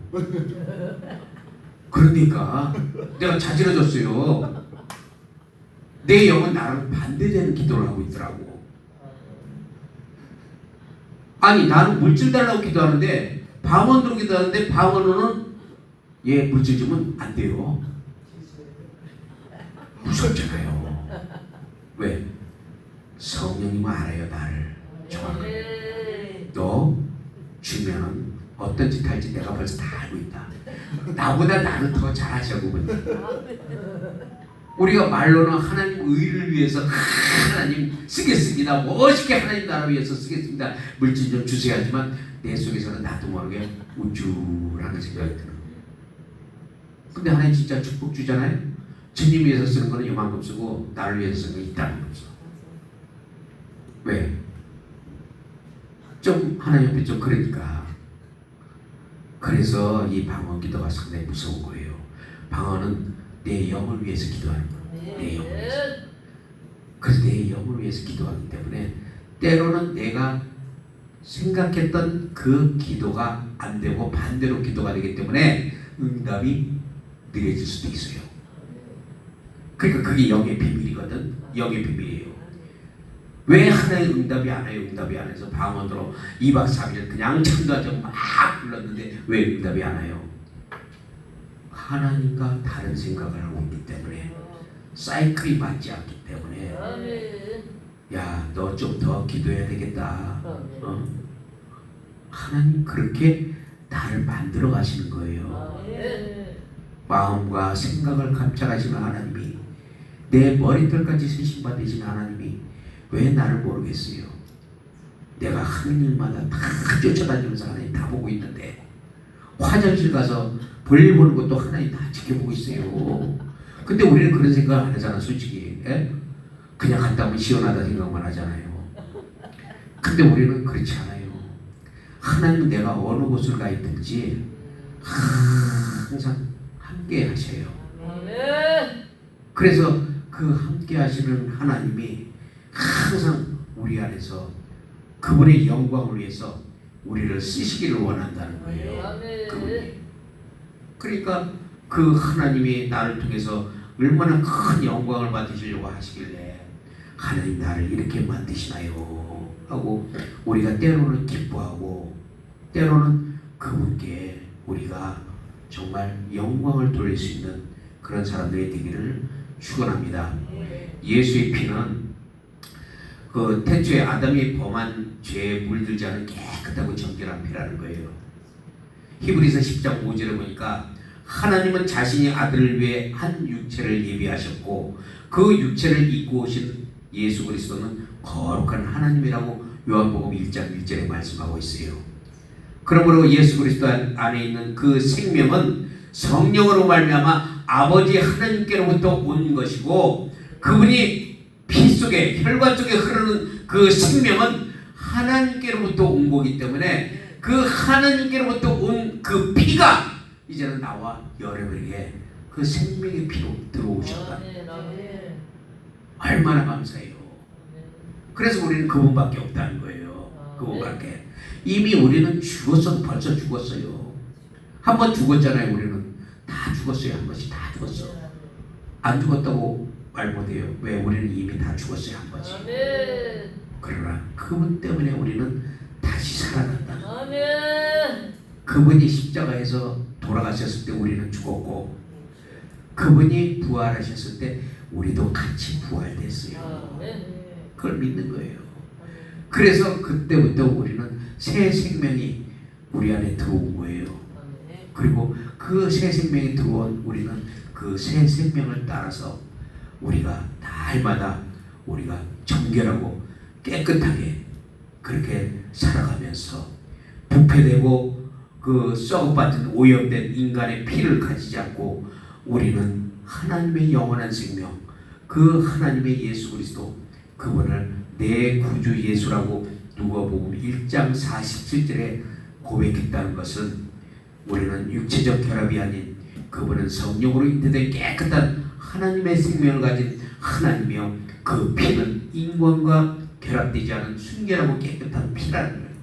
그러니까 내가 자지러졌어요. 내 영은 나랑 반대되는 기도를 하고 있더라고. 아니 나는 물질 달라고 기도하는데 방언으로 기도하는데 방언으로는 얘 물질 주면 안 돼요. 무섭잖아요. 왜? 성령님은 알아요. 나를 정확하게. 너 주면 어떤 짓 할지 내가 벌써 다 알고 있다. 나보다 나를 더 잘하셔 그분이. 우리가 말로는 하나님 의를 위해서 하나님 쓰겠습니다. 멋있게 하나님 나라 위해서 쓰겠습니다. 물질 좀 주세요 하지만 내 속에서는 나도 모르게 우쭐하는 생각이 들어요. 근데 하나님 진짜 축복 주잖아요. 주님 위해서 쓰는 거는 이만큼 쓰고 나를 위해서 쓰는 거 있다는 거죠. 왜? 좀 하나님 앞에 좀 그러니까. 그래서 이 방언 기도가 상당히 무서운 거예요. 방언은 내 영을 위해서 기도하는 거예요. 내 영을 위해서. 그래서 내 영을 위해서 기도하기 때문에 때로는 내가 생각했던 그 기도가 안 되고 반대로 기도가 되기 때문에 응답이 느려질 수도 있어요. 그러니까 그게 영의 비밀이거든. 영의 비밀이에요. 왜 하나의 응답이 안 와요? 응답이 안 해서 방언으로 2박 3일 그냥 찬송하자고 막 불렀는데 왜 응답이 안 와요? 하나님과 다른 생각을 하고 있기 때문에, 사이클이 맞지 않기 때문에. 야, 너 좀 더 기도해야 되겠다. 하나님 그렇게 나를 만들어 가시는 거예요. 마음과 생각을 감찰하시는 하나님이, 내 머리털까지 세심받으시는 하나님이 왜 나를 모르겠어요? 내가 하는 일마다 다 쫓아다니면서 하나님 다 보고 있는데, 화장실 가서 볼일 보는 것도 하나님 다 지켜보고 있어요. 근데 우리는 그런 생각 안 하잖아, 솔직히. 에? 그냥 갔다 오면 시원하다 생각만 하잖아요. 근데 우리는 그렇지 않아요. 하나님은 내가 어느 곳을 가 있든지 항상 함께 하셔요. 그래서 그 함께 하시는 하나님이 항상 우리 안에서 그분의 영광을 위해서 우리를 쓰시기를 원한다는 거예요. 그분이. 그러니까 그 하나님이 나를 통해서 얼마나 큰 영광을 받으시려고 하시길래 하나님 나를 이렇게 만드시나요? 하고 우리가 때로는 기뻐하고 때로는 그분께 우리가 정말 영광을 돌릴 수 있는 그런 사람들이 되기를 축원합니다. 예수의 피는 그 태초에 아담이 범한 죄에 물들지 않은 깨끗하고 정결한 피라는 거예요. 히브리서 10장 5절에 보니까 하나님은 자신이 아들을 위해 한 육체를 예비하셨고 그 육체를 입고 오신 예수 그리스도는 거룩한 하나님이라고 요한복음 1장 1절에 말씀하고 있어요. 그러므로 예수 그리스도 안에 있는 그 생명은 성령으로 말미암아 아버지 하나님께로부터 온 것이고 그분이 피 속에 혈관 속에 흐르는 그 생명은 하나님께로부터 온 거기 때문에 그 하나님께로부터 온 그 피가 이제는 나와 여러분에게 그 생명의 피로 들어오셨다. 얼마나 감사해요. 그래서 우리는 그분밖에 없다는 거예요. 그분밖에. 이미 우리는 죽었어도 벌써 죽었어요. 한 번 죽었잖아요. 우리는 다 죽었어요. 한 번씩 다 죽었어. 안 죽었다고 말 못해요. 왜? 우리는 이미 다 죽었어요. 한 번씩. 그러나 그분 때문에 우리는 다시 살아난다. 그분이 십자가에서 돌아가셨을 때 우리는 죽었고 그분이 부활하셨을 때 우리도 같이 부활됐어요. 그걸 믿는 거예요. 그래서 그때부터 우리는 새 생명이 우리 안에 들어온 거예요. 그리고 그 새 생명이 들어온 우리는 그 새 생명을 따라서 우리가 날마다 우리가 정결하고 깨끗하게 그렇게 살아가면서 부패되고 그 썩어빠진 오염된 인간의 피를 가지지 않고 우리는 하나님의 영원한 생명 그 하나님의 예수 그리스도 그분을 내 구주 예수라고 누가복음 1장 47절에 고백했다는 것은 우리는 육체적 결합이 아닌 그분은 성령으로 잉태된 깨끗한 하나님의 생명을 가진 하나님이요 그 피는 인간과 결합되지 않은 순결하고 깨끗한 피라는 거예요.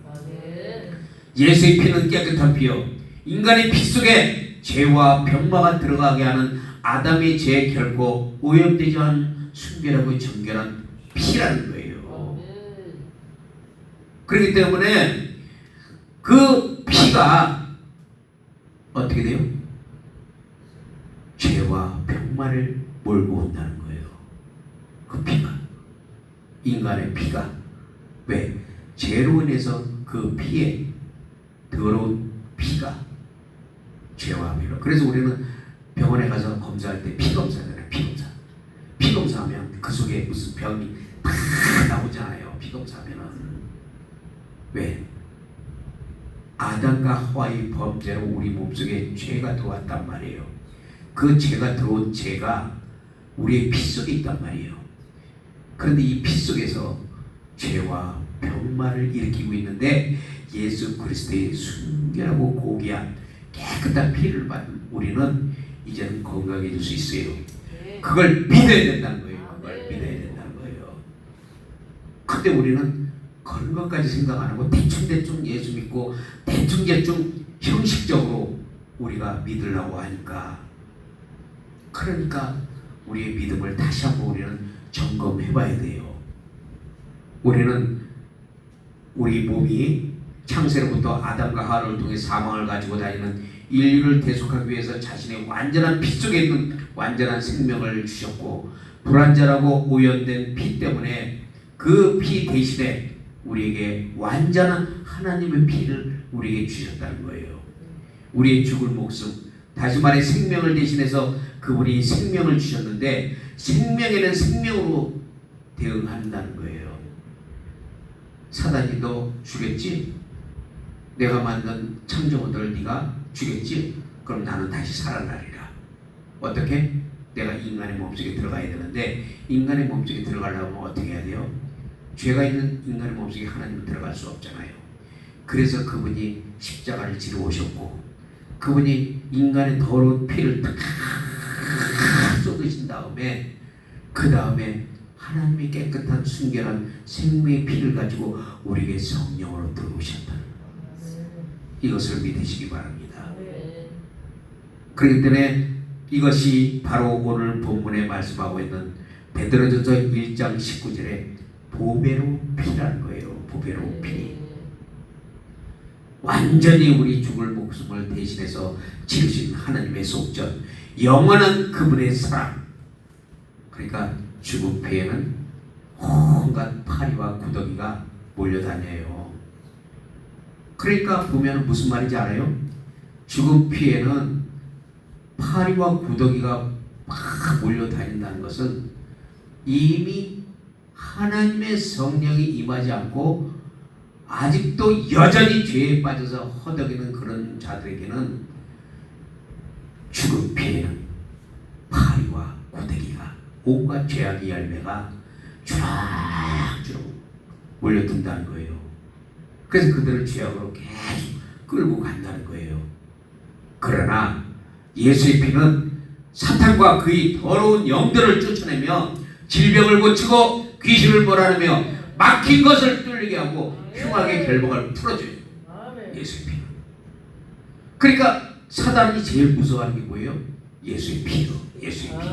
예수의 피는 깨끗한 피요 인간의 피 속에 죄와 병마가 들어가게 하는 아담의 죄 결코 오염되지 않은 순결하고 정결한 피라는 거예요. 그렇기 때문에 그 피가 어떻게 돼요? 죄와 병마를 몰고 온다는 거예요. 그 피가 인간의 피가 왜? 죄로 인해서 그 피에 더러운 피가 죄와 피로. 그래서 우리는 병원에 가서 검사할 때 피 검사잖아요. 피 검사하면 그 속에 무슨 병이 다 나오잖아요. 피 검사하면은 왜? 아담과 하와의 범죄로 우리 몸속에 죄가 들어왔단 말이에요. 그 죄가 들어온 죄가 우리의 피 속에 있단 말이에요. 그런데 이 피 속에서 죄와 병마를 일으키고 있는데 예수 그리스도의 순결하고 고귀한 깨끗한 피를 받은 우리는 이제는 건강해질 수 있어요. 그걸 믿어야 된다는 거예요. 그걸 믿어야 된다는 거예요. 그때 우리는 그런 것까지 생각 안 하고 대충 예수 믿고 대충 형식적으로 우리가 믿으려고 하니까 그러니까 우리의 믿음을 다시 한번 우리는 점검해 봐야 돼요. 우리는 우리 몸이 창세로부터 아담과 하와를 통해 사망을 가지고 다니는 인류를 대속하기 위해서 자신의 완전한 피 속에 있는 완전한 생명을 주셨고 불완전하고 오염된 피 때문에 그 피 대신에 우리에게 완전한 하나님의 피를 우리에게 주셨다는 거예요. 우리의 죽을 목숨 다시 말해 생명을 대신해서 그분이 생명을 주셨는데 생명에는 생명으로 대응한다는 거예요. 사단이 너 죽였지? 내가 만든 창조물들을 네가 죽였지? 그럼 나는 다시 살아나리라. 어떻게? 내가 인간의 몸속에 들어가야 되는데 인간의 몸속에 들어가려면 어떻게 해야 돼요? 죄가 있는 인간의 몸속에 하나님은 들어갈 수 없잖아요. 그래서 그분이 십자가를 지러 오셨고 그분이 인간의 더러운 피를 탁 쏟으신 다음에 그 다음에 하나님의 깨끗한 순결한 생명의 피를 가지고 우리에게 성령으로 들어오셨다는 이것을 믿으시기 바랍니다. 그렇기 때문에 이것이 바로 오늘 본문에 말씀하고 있는 베드로전서 1장 19절에 보배로 피라는 거예요. 보배로 피. 완전히 우리 죽을 목숨을 대신해서 치르신 하나님의 속전, 영원한 그분의 사랑. 그러니까 죽은 피에는 온갖 파리와 구더기가 몰려다녀요. 그러니까 보면 무슨 말인지 알아요? 죽은 피에는 파리와 구더기가 막 몰려다닌다는 것은 이미 하나님의 성령이 임하지 않고 아직도 여전히 죄에 빠져서 허덕이는 그런 자들에게는 죽음 피해는 파리와 구더기가 온갖 죄악의 열매가 주렁주렁 몰려든다는 거예요. 그래서 그들을 죄악으로 계속 끌고 간다는 거예요. 그러나 예수의 피는 사탄과 그의 더러운 영들을 쫓아내며 질병을 고치고 귀신을 몰아내며 막힌 것을 뚫리게 하고 흉악의 결박을 풀어줘요. 예수의 피는. 그러니까 사단이 제일 무서워하는 게 뭐예요? 예수의 피요. 예수의 피.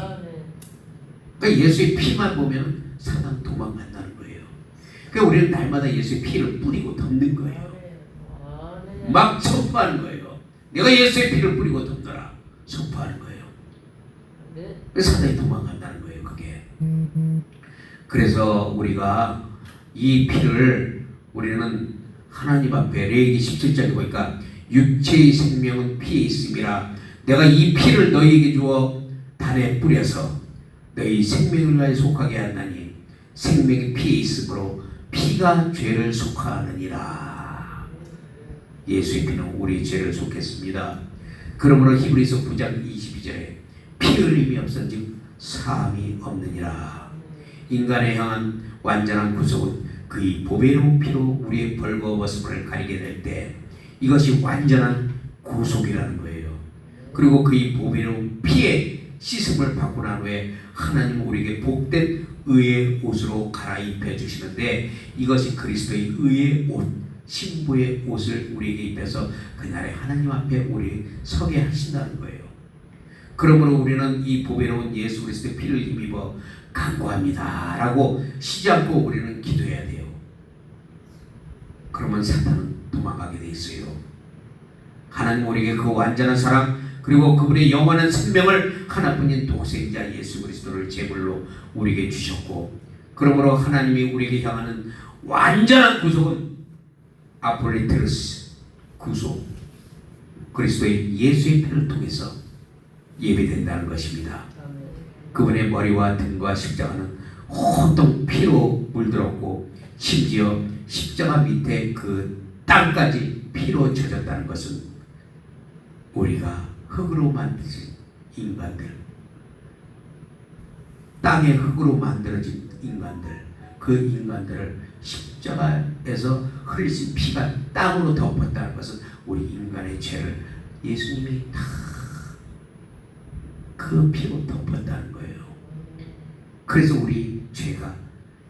그러니까 예수의 피만 보면 사단 도망간다는 거예요. 그러니까 우리는 날마다 예수의 피를 뿌리고 덮는 거예요. 막 선포하는 거예요. 내가 예수의 피를 뿌리고 덮더라. 선포하는 거예요. 그래서 사단이 도망간다는 거예요. 그게. 그래서 우리가 이 피를 우리는 하나님 앞에 레위기 17장에 보니까 육체의 생명은 피에 있음이라 내가 이 피를 너희에게 주어 단에 뿌려서 너희 생명을 위하여 속하게 하나니 생명이 피에 있으므로 피가 죄를 속하느니라. 예수의 피는 우리 죄를 속했습니다. 그러므로 히브리서 9장 22절에 피 흘림이 없은즉 사함이 없느니라. 인간에 향한 완전한 구속은 그의 보배로운 피로 우리의 벌거벗음을 가리게 될 때 이것이 완전한 구속이라는 거예요. 그리고 그의 보배로운 피에 씻음을 받고 난 후에 하나님은 우리에게 복된 의의 옷으로 갈아입혀 주시는데 이것이 그리스도의 의의 옷, 신부의 옷을 우리에게 입혀서 그날에 하나님 앞에 우리 서게 하신다는 거예요. 그러므로 우리는 이 보배로운 예수 그리스도의 피를 힘입어 간구합니다 라고 쉬지 않고 우리는 기도해야 돼요. 그러면 사탄은 도망가게 돼 있어요. 하나님 우리에게 그 완전한 사랑 그리고 그분의 영원한 생명을 하나뿐인 독생자 예수 그리스도를 제물로 우리에게 주셨고 그러므로 하나님이 우리에게 향하는 완전한 구속은 아폴리테르스 구속 그리스도의 예수의 피를 통해서 예배된다는 것입니다. 그분의 머리와 등과 십자가는 온통 피로 물들었고 심지어 십자가 밑에 그 땅까지 피로 젖었다는 것은 우리가 흙으로 만드신 인간들, 땅의 흙으로 만들어진 인간들, 그 인간들을 십자가에서 흘리신 피가 땅으로 덮었다는 것은 우리 인간의 죄를 예수님이 다 그 피로 덮었다는 거예요. 그래서 우리 죄가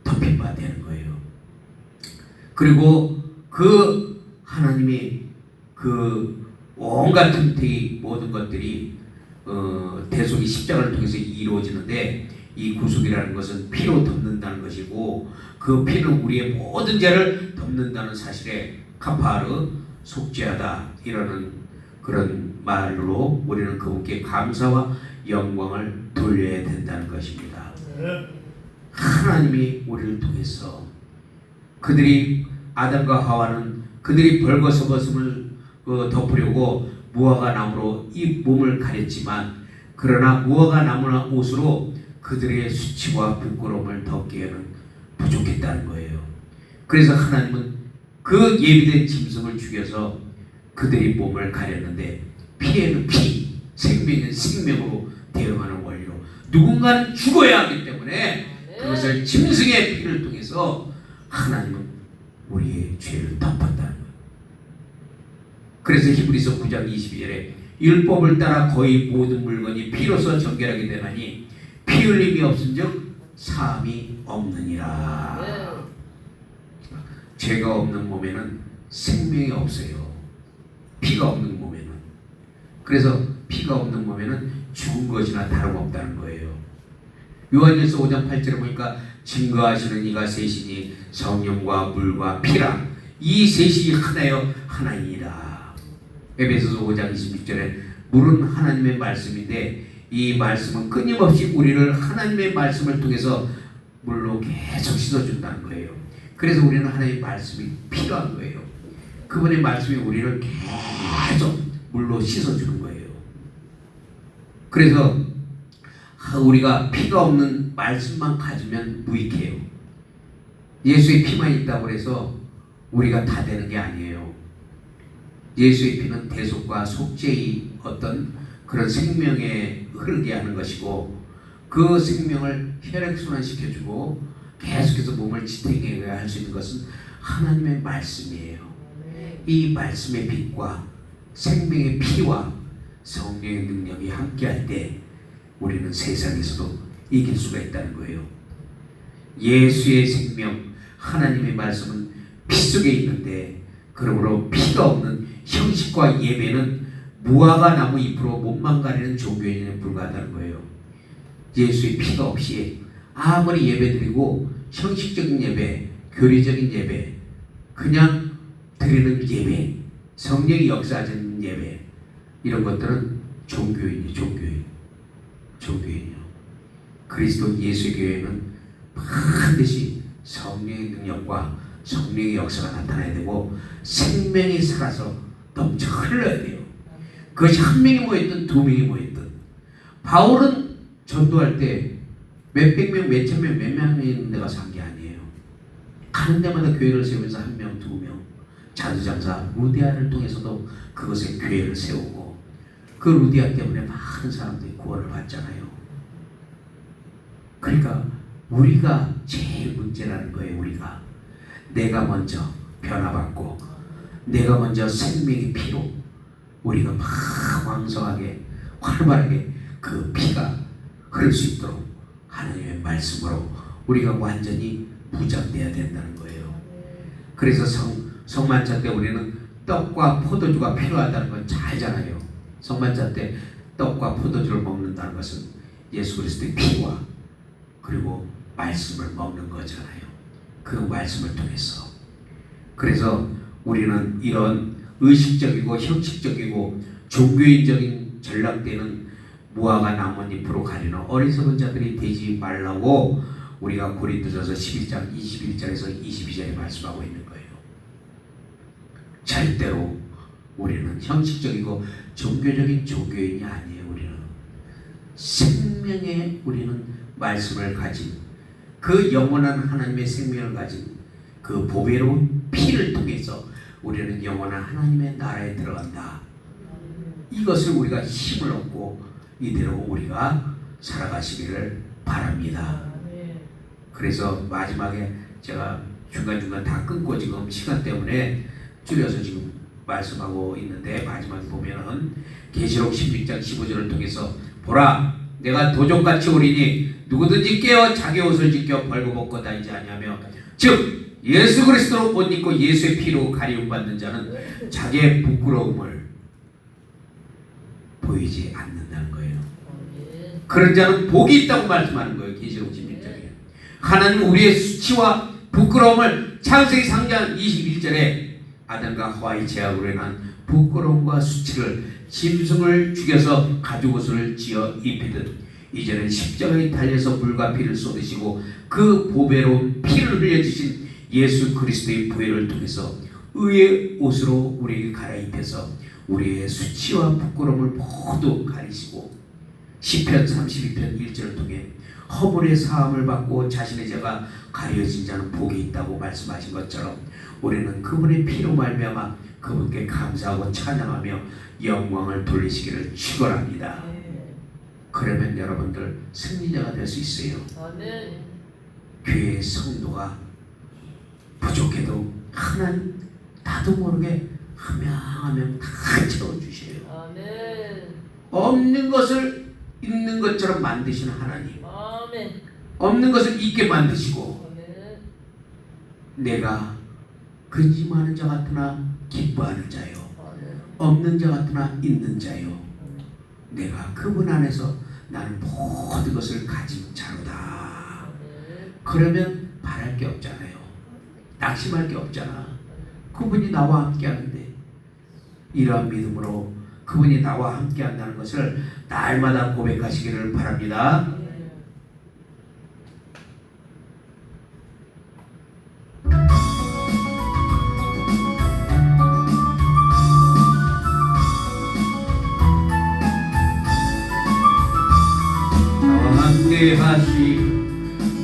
덮인 바 되는 거예요. 그리고 그 하나님이 그 온갖 틈태의 모든 것들이 대속의 십자가를 통해서 이루어지는데 이 구속이라는 것은 피로 덮는다는 것이고 그 피는 우리의 모든 죄를 덮는다는 사실에 카파르 속죄하다 이라는 그런 말로 우리는 그분께 감사와 영광을 돌려야 된다는 것입니다. 하나님이 우리를 통해서 그들이 아담과 하와는 그들이 벌거벗음을 덮으려고 무화과 나무로 이 몸을 가렸지만 그러나 무화과 나무나 옷으로 그들의 수치와 부끄러움을 덮기에는 부족했다는 거예요. 그래서 하나님은 그 예비된 짐승을 죽여서 그들이 몸을 가렸는데 피에는 피, 생명은 생명으로 대응하는 원리로 누군가는 죽어야 하기 때문에 그것을 짐승의 피를 통해서 하나님은 우리의 죄를 덮었다는 거예요. 그래서 히브리서 9장 22절에 율법을 따라 거의 모든 물건이 피로서 정결하게 되나니 피 흘림이 없은즉 사함이 없느니라. 죄가 없는 몸에는 생명이 없어요. 피가 없는 몸에는. 그래서 피가 없는 몸에는 죽은 것이나 다름없다는 거예요. 요한일서 5장 8절에 보니까 증거하시는 이가 셋이니 성령과 물과 피라. 이 셋이 하나여 하나이니라. 에베소서 5장 26절에 물은 하나님의 말씀인데 이 말씀은 끊임없이 우리를 하나님의 말씀을 통해서 물로 계속 씻어준다는 거예요. 그래서 우리는 하나님의 말씀이 필요한 거예요. 그분의 말씀이 우리를 계속 물로 씻어주는 거예요. 그래서 우리가 피가 없는 말씀만 가지면 무익해요. 예수의 피만 있다고 해서 우리가 다 되는 게 아니에요. 예수의 피는 대속과 속죄의 어떤 그런 생명에 흐르게 하는 것이고, 그 생명을 혈액순환시켜주고 계속해서 몸을 지탱하게 할 수 있는 것은 하나님의 말씀이에요. 이 말씀의 빛과 생명의 피와 성령의 능력이 함께할 때 우리는 세상에서도 이길 수가 있다는 거예요. 예수의 생명, 하나님의 말씀은 피 속에 있는데, 그러므로 피가 없는 형식과 예배는 무화과 나무 잎으로 몸만 가리는 종교인에 불과하다는 거예요. 예수의 피가 없이 아무리 예배드리고 형식적인 예배, 교리적인 예배, 그냥 드리는 예배, 성령이 역사하는 예배, 이런 것들은 종교인이요. 그리스도 예수의 교회는 반드시 성령의 능력과 성령의 역사가 나타나야 되고 생명이 살아서 넘쳐 흘러야 돼요. 그것이 한 명이 모였든 두 명이 모였든. 바울은 전도할 때 몇백 명, 몇천 명, 몇만 명 있는 데 가서 한 게 아니에요. 가는 데마다 교회를 세우면서 한 명, 두 명, 자주장사 루디아를 통해서도 그것에 교회를 세우고, 그 루디아 때문에 많은 사람들이 구원을 받잖아요. 그러니까 우리가 제일 문제라는 거예요. 우리가 내가 먼저 변화받고 내가 먼저 생명의 피로 우리가 막 왕성하게 활발하게 그 피가 흐를 수 있도록 하나님의 말씀으로 우리가 완전히 무장돼야 된다는 거예요. 그래서 성만찬 때 우리는 떡과 포도주가 필요하다는 건 잘 알잖아요. 성만찬 때 떡과 포도주를 먹는다는 것은 예수 그리스도의 피와 그리고 말씀을 먹는 거잖아요. 그 말씀을 통해서. 그래서 우리는 이런 의식적이고 형식적이고 종교인적인 전락되는 무화과 나뭇잎으로 가리는 어리석은 자들이 되지 말라고 우리가 고린도전서 11장 21절에서 22절에 말씀하고 있는 거예요. 절대로 우리는 형식적이고 종교적인 종교인이 아니에요. 우리는 생명의 우리는 말씀을 가진 그 영원한 하나님의 생명을 가진 그 보배로운 피를 통해서 우리는 영원한 하나님의 나라에 들어간다. 이것을 우리가 힘을 얻고 이대로 우리가 살아가시기를 바랍니다. 그래서 마지막에 제가 중간중간 다 끊고 지금 시간 때문에 줄여서 지금 말씀하고 있는데, 마지막에 보면은 계시록 16장 15절을 통해서 보라, 내가 도적같이 오리니 누구든지 깨어 자기 옷을 지켜 벌거벗고 다니지 아니하며, 즉 예수 그리스도로 옷 입고 예수의 피로 가리움 받는 자는 자기의 부끄러움을 보이지 않는다는 거예요. 그런 자는 복이 있다고 말씀하는 거예요. 계시록 16장에 하나님은 우리의 수치와 부끄러움을 창세기 3장 21절에 아담과 하와의 죄악으로 인한 부끄러움과 수치를 짐승을 죽여서 가죽옷을 지어 입히듯 이제는 십자가에 달려서 물과 피를 쏟으시고 그 보배로운 피를 흘려주신 예수 그리스도의 부활을 통해서 의의 옷으로 우리에게 갈아입혀서 우리의 수치와 부끄러움을 모두 가리시고 시편 32편 1절을 통해 허물의 사함을 받고 자신의 죄가 가려진 자는 복이 있다고 말씀하신 것처럼 우리는 그분의 피로 말미암아 그분께 감사하고 찬양하며 영광을 돌리시기를 축원합니다. 그러면 여러분들 승리자가 될 수 있어요. 교회의 성도가 부족해도 하나님 나도 모르게 한 명 한 명 다 채워주셔요. 없는 것을 있는 것처럼 만드시는 하나님, 없는 것을 있게 만드시고 내가 근심하는 자 같으나 기뻐하는 자요, 없는 자 같으나 있는 자요, 내가 그분 안에서 나는 모든 것을 가진 자로다. 그러면 바랄 게 없잖아요. 낙심할 게 없잖아. 그분이 나와 함께 하는데, 이러한 믿음으로 그분이 나와 함께 한다는 것을 날마다 고백하시기를 바랍니다. 함께하시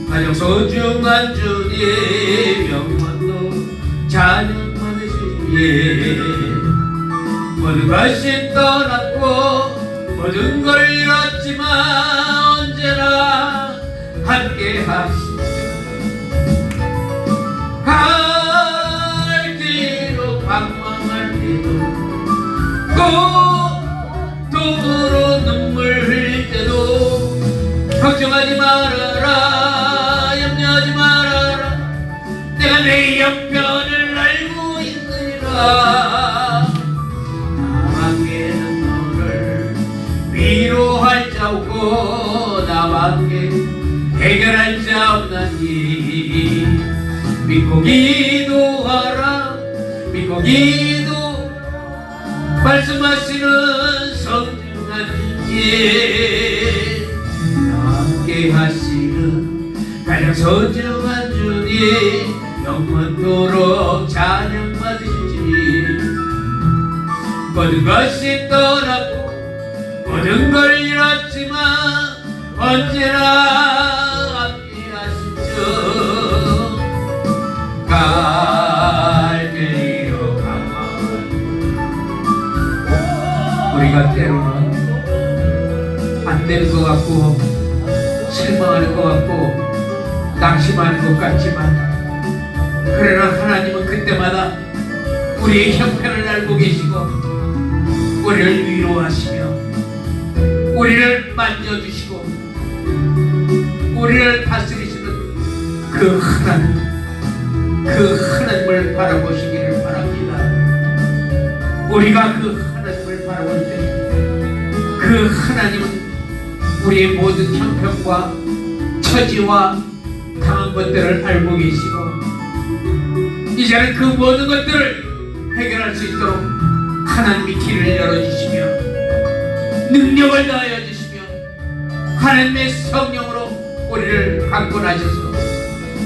가장 소중한 주님 영원도 자녀 받으시니 모든 것이 떠났고 모든 걸 잃었지만 언제나 함께하시 갈 길로 방황할 때도 고통으로 눈물 흘릴 때도 걱정하지 말아라 염려하지 말아라 내가 내 형편을 알고 있느니라 나밖에는 너를 위로할 자 없고 나밖에 해결할 자 없나니 믿고 기도하라 믿고 기도 말씀하시는 성중한 주님 함께 하시는 가장 소중한 주님 영원토록 찬양받으시지 모든 것이 떠났고 모든 걸 잃었지만 언제나 함께 하시죠 갈 길로 가만 우리가 때로는 안 되는 것 같고 실망하는 것 같고 낙심하는 것 같지만 그러나 하나님은 그때마다 우리의 형편을 알고 계시고 우리를 위로하시며 우리를 만져주시고 우리를 다스리시는 그 하나님을 바라보시기를 바랍니다. 우리가 그 하나님을 바라볼 때 그 하나님은 우리의 모든 형편과 처지와 당한 것들을 알고 계시고 이제는 그 모든 것들을 해결할 수 있도록 하나님이 길을 열어주시며 능력을 다하여 주시며 하나님의 성령으로 우리를 강권하셔서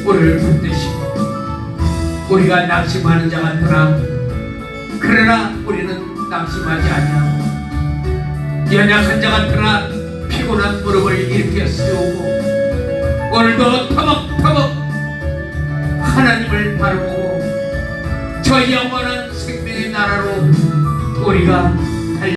우리를 붙드시고 우리가 낙심하는 자 같으나 그러나 우리는 낙심하지 아니하고 연약한 자 같으나 피곤한 무릎을 일으켜 세우고 오늘도 터벅터벅 하나님을 바라보고 저 영원한 생명의 나라로 우리가